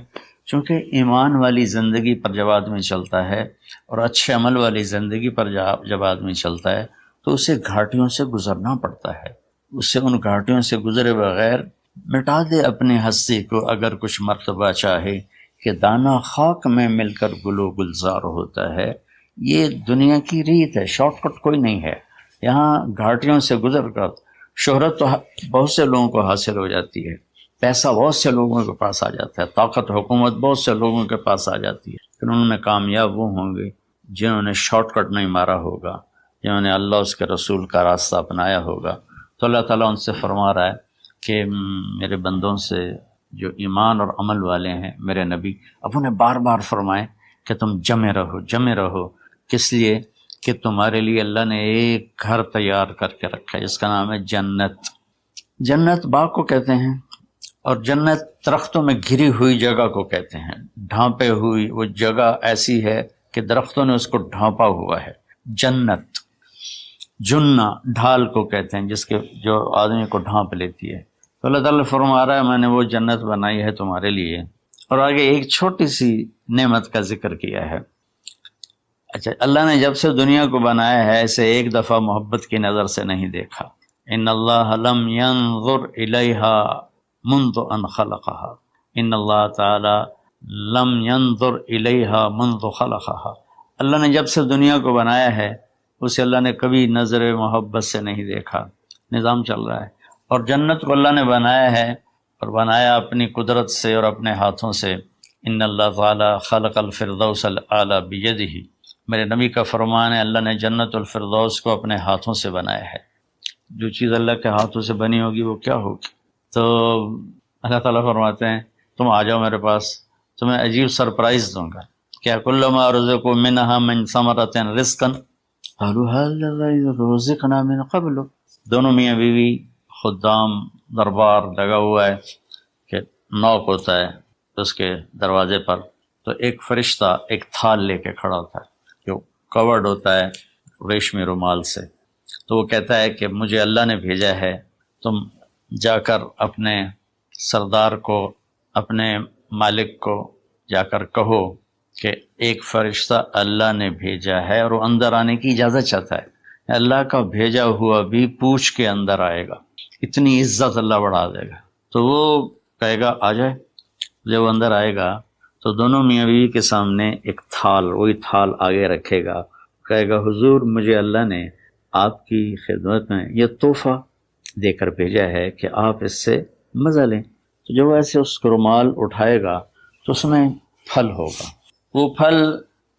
چونکہ ایمان والی زندگی پر جب آدمی چلتا ہے اور اچھے عمل والی زندگی پر جب آدمی چلتا ہے تو اسے گھاٹیوں سے گزرنا پڑتا ہے۔ اسے ان گھاٹیوں سے گزرے بغیر مٹا دے اپنی ہستی کو اگر کچھ مرتبہ چاہے کہ دانہ خاک میں مل کر گل و گلزار ہوتا ہے۔ یہ دنیا کی ریت ہے، شارٹ کٹ کوئی نہیں ہے۔ یہاں گھاٹیوں سے گزر کر شہرت تو بہت سے لوگوں کو حاصل ہو جاتی ہے، پیسہ بہت سے لوگوں کے پاس آ جاتا ہے، طاقت حکومت بہت سے لوگوں کے پاس آ جاتی ہے، پھر ان میں کامیاب وہ ہوں گے جنہوں نے شارٹ کٹ نہیں مارا ہوگا، جنہوں نے اللہ اس کے رسول کا راستہ اپنایا ہوگا۔ تو اللہ تعالیٰ ان سے فرما رہا ہے کہ میرے بندوں سے جو ایمان اور عمل والے ہیں، میرے نبی اب انہیں بار بار فرمائیں کہ تم جمے رہو۔ کس لیے؟ کہ تمہارے لیے اللہ نے ایک گھر تیار کر کے رکھا ہے جس کا نام ہے جنت۔ جنت باغ کو کہتے ہیں، اور جنت درختوں میں گھری ہوئی جگہ کو کہتے ہیں، ڈھانپے ہوئی وہ جگہ ایسی ہے کہ درختوں نے اس کو ڈھانپا ہوا ہے۔ جنت جنہ ڈھال کو کہتے ہیں جس کے جو آدمی کو ڈھانپ لیتی ہے۔ تو اللہ تعالیٰ فرما رہا ہے میں نے وہ جنت بنائی ہے تمہارے لیے۔ اور آگے ایک چھوٹی سی نعمت کا ذکر کیا ہے۔ اچھا، اللہ نے جب سے دنیا کو بنایا ہے اسے ایک دفعہ محبت کی نظر سے نہیں دیکھا۔ ان اللہ لم ينظر الیہا منذ ان خلقها، ان اللہ تعالی لم ينظر الیہا منذ خلقها۔ اللہ نے جب سے دنیا کو بنایا ہے اسے اللہ نے کبھی نظر محبت سے نہیں دیکھا۔ نظام چل رہا ہے، اور جنت کو اللہ نے بنایا ہے اور بنایا اپنی قدرت سے اور اپنے ہاتھوں سے۔ ان اللہ تعالی خلق الفردوس الاعلی بیدہ، میرے نبی کا فرمان ہے اللہ نے جنت الفردوس کو اپنے ہاتھوں سے بنایا ہے۔ جو چیز اللہ کے ہاتھوں سے بنی ہوگی وہ کیا ہوگی؟ تو اللہ تعالیٰ فرماتے ہیں تم آ جاؤ میرے پاس، تمہیں عجیب سرپرائز دوں گا۔ کیا کلما رزقوا منہا من ثمرۃ رزقا قالوا هذا الذی رزقنا من قبل۔ دونوں میاں بیوی خدام دربار لگا ہوا ہے کہ نوک ہوتا ہے اس کے دروازے پر، تو ایک فرشتہ ایک تھال لے کے کھڑا ہوتا ہے جو کورڈ ہوتا ہے ریشمی رومال سے، تو وہ کہتا ہے کہ مجھے اللہ نے بھیجا ہے، تم جا کر اپنے سردار کو، اپنے مالک کو جا کر کہو کہ ایک فرشتہ اللہ نے بھیجا ہے اور وہ اندر آنے کی اجازت چاہتا ہے۔ اللہ کا بھیجا ہوا بھی پوچھ کے اندر آئے گا، اتنی عزت اللہ بڑھا دے گا۔ تو وہ کہے گا آ جائے۔ جب وہ اندر آئے گا تو دونوں میاں بیوی کے سامنے ایک تھال، وہی تھال آگے رکھے گا، کہے گا حضور مجھے اللہ نے آپ کی خدمت میں یہ تحفہ دے کر بھیجا ہے کہ آپ اس سے مزہ لیں۔ تو جب وہ ایسے اس کو رومال اٹھائے گا تو اس میں پھل ہوگا، وہ پھل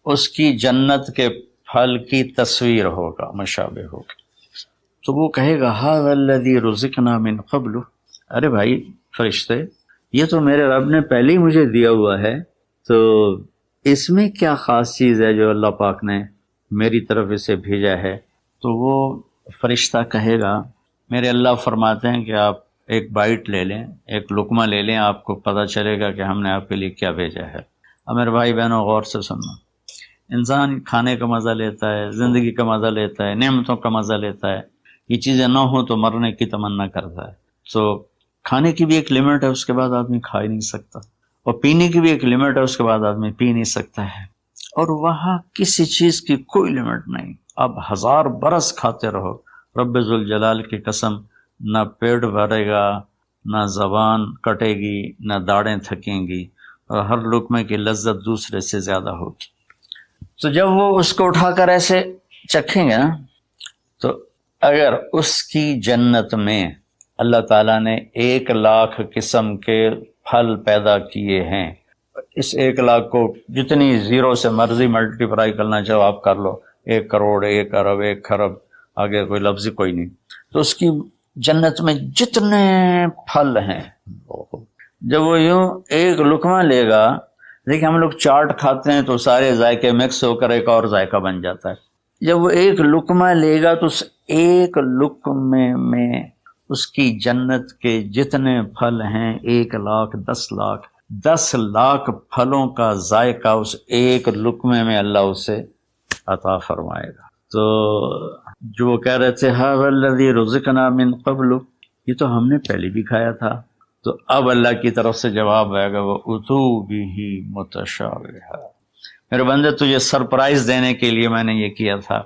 اس کی جنت کے پھل کی تصویر ہوگا، مشابہ ہوگا۔ تو وہ کہے گا ھذا الذی رزقنا من قبل، ارے بھائی فرشتے یہ تو میرے رب نے پہلے ہی مجھے دیا ہوا ہے، تو اس میں کیا خاص چیز ہے جو اللہ پاک نے میری طرف اسے بھیجا ہے؟ تو وہ فرشتہ کہے گا میرے اللہ فرماتے ہیں کہ آپ ایک بائٹ لے لیں، ایک لقمہ لے لیں، آپ کو پتہ چلے گا کہ ہم نے آپ کے لیے کیا بھیجا ہے۔ اب میرے بھائی بہنوں غور سے سننا، انسان کھانے کا مزہ لیتا ہے، زندگی کا مزہ لیتا ہے، نعمتوں کا مزہ لیتا ہے، یہ چیزیں نہ ہوں تو مرنے کی تمنا کرتا ہے۔ تو کھانے کی بھی ایک لمٹ ہے، اس کے بعد آدمی کھا ہی نہیں سکتا، اور پینے کی بھی ایک لمٹ ہے، اس کے بعد آدمی پی نہیں سکتا ہے، اور وہاں کسی چیز کی کوئی لمٹ نہیں، اب 1000 برس کھاتے رہو، رب ذوالجلال کی قسم نہ پیٹ بھرے گا، نہ زبان کٹے گی، نہ داڑیں تھکیں گی، اور ہر لقمے کی لذت دوسرے سے زیادہ ہوگی۔ تو جب وہ اس کو اٹھا کر ایسے چکھیں گے نا، تو اگر اس کی جنت میں اللہ تعالیٰ نے 1,00,000 قسم کے پھل پیدا کیے ہیں، اس 1,00,000 کو جتنی زیرو سے مرضی ملٹیپلائی کرنا چاہو آپ کر لو، 1 کروڑ، 1 ارب، 1 خرب، آگے کوئی لفظ کوئی نہیں، تو اس کی جنت میں جتنے پھل ہیں، جب وہ یوں ایک لقمہ لے گا، دیکھیں ہم لوگ چاٹ کھاتے ہیں تو سارے ذائقے مکس ہو کر ایک اور ذائقہ بن جاتا ہے، جب وہ ایک لقمہ لے گا تو اس ایک لقمے میں اس کی جنت کے جتنے پھل ہیں 1,00,000، 10,00,000، 10,00,000 پھلوں کا ذائقہ اس ایک لقمے میں اللہ اسے عطا فرمائے گا۔ تو جو وہ کہہ رہے تھے ھذا الذی رزقنا من قبل، یہ تو ہم نے پہلے بھی کھایا تھا، تو اب اللہ کی طرف سے جواب آئے گا وہ اتو بہ متشابہا، میرے بندے تجھے سرپرائز دینے کے لیے میں نے یہ کیا تھا،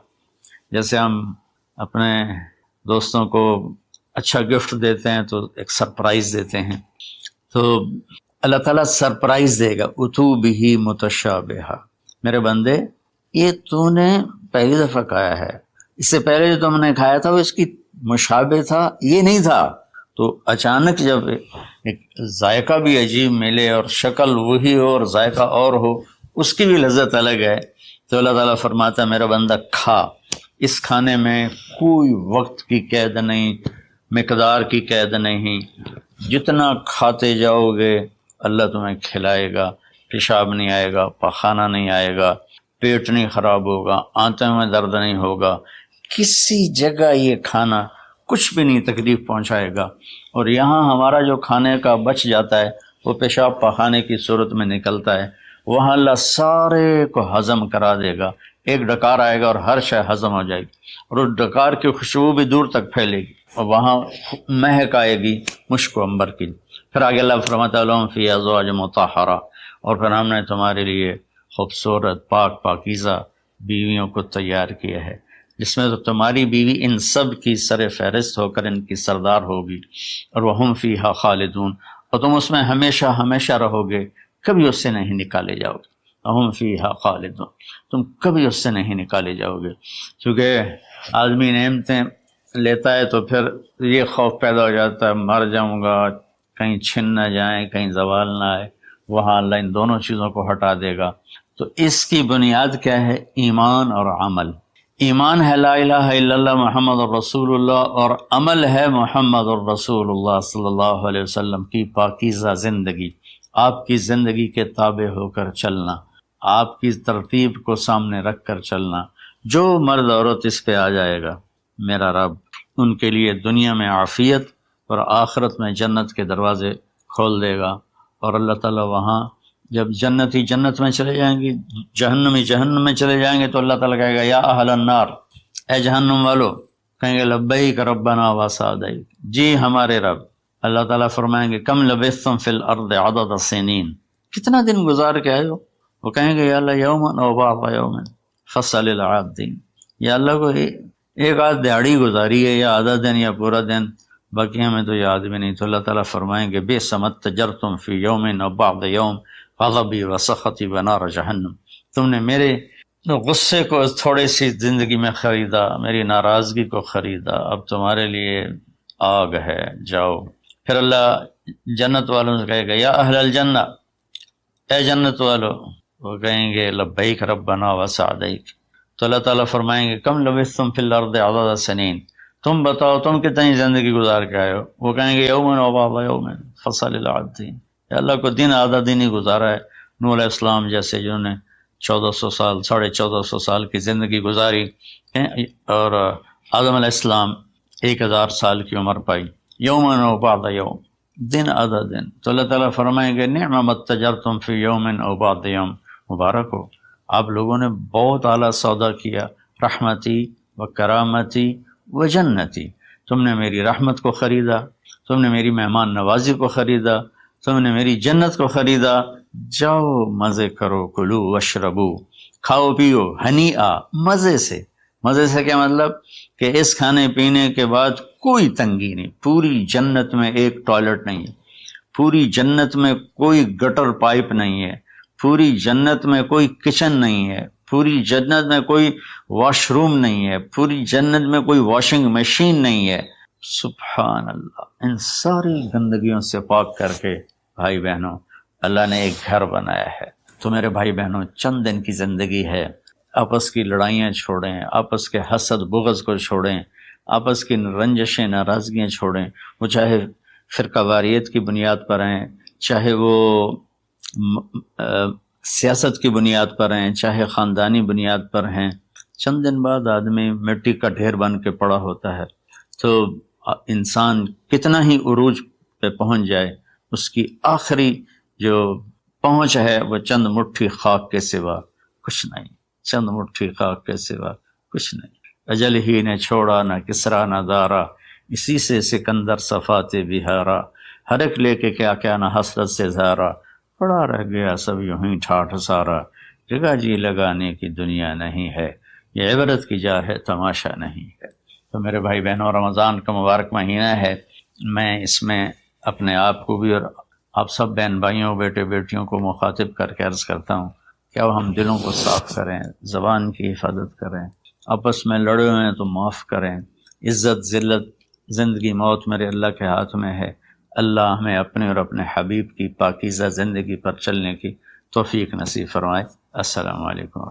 جیسے ہم اپنے دوستوں کو اچھا گفٹ دیتے ہیں تو ایک سرپرائز دیتے ہیں، تو اللہ تعالیٰ سرپرائز دے گا اتو بہ متشابہا، میرے بندے یہ تو نے پہلی دفعہ کھایا ہے، اس سے پہلے جو تم نے کھایا تھا وہ اس کی مشابہ تھا، یہ نہیں تھا، تو اچانک جب ایک ذائقہ بھی عجیب ملے اور شکل وہی ہو اور ذائقہ اور ہو، اس کی بھی لذت الگ ہے، تو اللہ تعالیٰ فرماتا ہے میرا بندہ کھا، اس کھانے میں کوئی وقت کی قید نہیں، مقدار کی قید نہیں، جتنا کھاتے جاؤ گے اللہ تمہیں کھلائے گا، پیشاب نہیں آئے گا، پخانہ نہیں آئے گا، پیٹ نہیں خراب ہوگا، آنتوں میں درد نہیں ہوگا، کسی جگہ یہ کھانا کچھ بھی نہیں تکلیف پہنچائے گا، اور یہاں ہمارا جو کھانے کا بچ جاتا ہے وہ پیشاب پخانے کی صورت میں نکلتا ہے، وہاں اللہ سارے کو ہضم کرا دے گا، ایک ڈکار آئے گا اور ہر شے ہضم ہو جائے گی، اور اس ڈکار کی خوشبو بھی دور تک پھیلے گی، اور وہاں مہک آئے گی مشک و عنبر کی۔ پھر آگے اللہ فرماتا ہے لہم فیہا ازواج مطہرہ، اور پھر ہم نے تمہارے لیے خوبصورت پاک پاکیزہ بیویوں کو تیار کیا ہے، جس میں تو تمہاری بیوی ان سب کی سر فہرست ہو کر ان کی سردار ہوگی، اور وہم فیہا خالدون، اور تم اس میں ہمیشہ ہمیشہ رہو گے، کبھی اس سے نہیں نکالے جاؤ گے، وہم فیہا خالدون، تم کبھی اس سے نہیں نکالے جاؤ گے، کیونکہ آدمی نعمتیں لیتا ہے تو پھر یہ خوف پیدا ہو جاتا ہے مر جاؤں گا، کہیں چھن نہ جائیں، کہیں زوال نہ آئے، وہاں اللہ ان دونوں چیزوں کو ہٹا دے گا۔ تو اس کی بنیاد کیا ہے؟ ایمان اور عمل۔ ایمان ہے لا الہ الا اللہ محمد الرسول اللہ، اور عمل ہے محمد الرسول اللہ صلی اللہ علیہ وسلم کی پاکیزہ زندگی، آپ کی زندگی کے تابع ہو کر چلنا، آپ کی ترتیب کو سامنے رکھ کر چلنا۔ جو مرد عورت اس پہ آ جائے گا، میرا رب ان کے لیے دنیا میں عافیت اور آخرت میں جنت کے دروازے کھول دے گا، اور اللہ تعالیٰ وہاں جب جنتی جنت میں چلے جائیں گے، جہنمی جہنم میں چلے جائیں گے، تو اللہ تعالیٰ کہے گا یا اہل النار، اے جہنم والو، کہیں گے لبیک ربنا وسعدیک، جی ہمارے رب۔ اللہ تعالیٰ فرمائیں گے کم لبثتم فی الارض عدد السنین، کتنا دن گزار کے آئے ہو؟ وہ کہیں گے یا اللہ یوما او بعض یوم فصل العادین، یا اللہ کو ایک آدھ دیہڑی گزاری ہے، یا آدھا دن یا پورا دن، باقی ہمیں تو یاد بھی نہیں۔ تو اللہ تعالیٰ فرمائیں گے بئس ما اتجرتم فی یوم او بعض یوم غضبی و سخطی و نار جہنم، تم نے میرے غصے کو تھوڑی سی زندگی میں خریدا، میری ناراضگی کو خریدا، اب تمہارے لیے آگ ہے، جاؤ۔ پھر اللہ جنت والوں سے کہے گا یا اہل الجنہ، اے جنت والو، وہ کہیں گے لبیک ربنا وسعدیک، تو اللہ تعالیٰ فرمائیں گے کم لبثتم فی الارض عدد السنین، تم بتاؤ تم کتنی زندگی گزار کے آئے ہو؟ وہ کہیں گے یومن و بعض یومن فصل العادین، یا اللہ کو دن آدھا دن ہی گزارا ہے۔ نوح علیہ السلام جیسے جنہوں نے 1400 سال 1450 سال کی زندگی گزاری، اور آدم علیہ السلام 1000 سال کی عمر پائی، یومن و بعض یوم، دن آدھا دن۔ تو اللہ تعالیٰ فرمائیں گے نعم ما اتجرتم فی یومن او بعض یوم، مبارک ہو، آپ لوگوں نے بہت اعلیٰ سودا کیا، رحمتی و کرامتی و جنتی، تم نے میری رحمت کو خریدا، تم نے میری مہمان نوازی کو خریدا، تم نے میری جنت کو خریدا، جاؤ مزے کرو، کلو واشربو، کھاؤ پیو، ہنیئا، مزے سے۔ مزے سے کیا مطلب؟ کہ اس کھانے پینے کے بعد کوئی تنگی نہیں، پوری جنت میں ایک ٹوائلٹ نہیں ہے، پوری جنت میں کوئی گٹر پائپ نہیں ہے، پوری جنت میں کوئی کچن نہیں ہے، پوری جنت میں کوئی واش روم نہیں ہے، پوری جنت میں کوئی واشنگ مشین نہیں ہے۔ سبحان اللہ، ان ساری گندگیوں سے پاک کر کے بھائی بہنوں اللہ نے ایک گھر بنایا ہے۔ تو میرے بھائی بہنوں، چند دن کی زندگی ہے، آپس کی لڑائیاں چھوڑیں، آپس کے حسد بغض کو چھوڑیں، آپس کی رنجشیں ناراضگیاں چھوڑیں، وہ چاہے فرقہ واریت کی بنیاد پر ہیں، چاہے وہ سیاست کی بنیاد پر ہیں، چاہے خاندانی بنیاد پر ہیں۔ چند دن بعد آدمی مٹی کا ڈھیر بن کے پڑا ہوتا ہے، تو انسان کتنا ہی عروج پہ پہنچ جائے، اس کی آخری جو پہنچ ہے وہ چند مٹھی خاک کے سوا کچھ نہیں، چند مٹھی خاک کے سوا کچھ نہیں۔ اجل ہی نے چھوڑا نہ کسرا نہ دارا، اسی سے سکندر صفات بہارا، ہر ایک لے کے کیا کیا نہ حسرت سے زارا، پڑا رہ گیا سب یوں ہی ٹھاٹھ سارا، جگہ جی لگانے کی دنیا نہیں ہے، یہ عبرت کی جا ہے تماشا نہیں ہے۔ تو میرے بھائی بہنوں، رمضان کا مبارک مہینہ ہے، میں اس میں اپنے آپ کو بھی اور آپ سب بہن بھائیوں بیٹے بیٹیوں کو مخاطب کر کے عرض کرتا ہوں کہ اب ہم دلوں کو صاف کریں، زبان کی حفاظت کریں، آپس میں لڑے ہوئے ہیں تو معاف کریں۔ عزت ذلت زندگی موت میرے اللہ کے ہاتھ میں ہے، اللہ ہمیں اپنے اور اپنے حبیب کی پاکیزہ زندگی پر چلنے کی توفیق نصیب فرمائے۔ السلام علیکم۔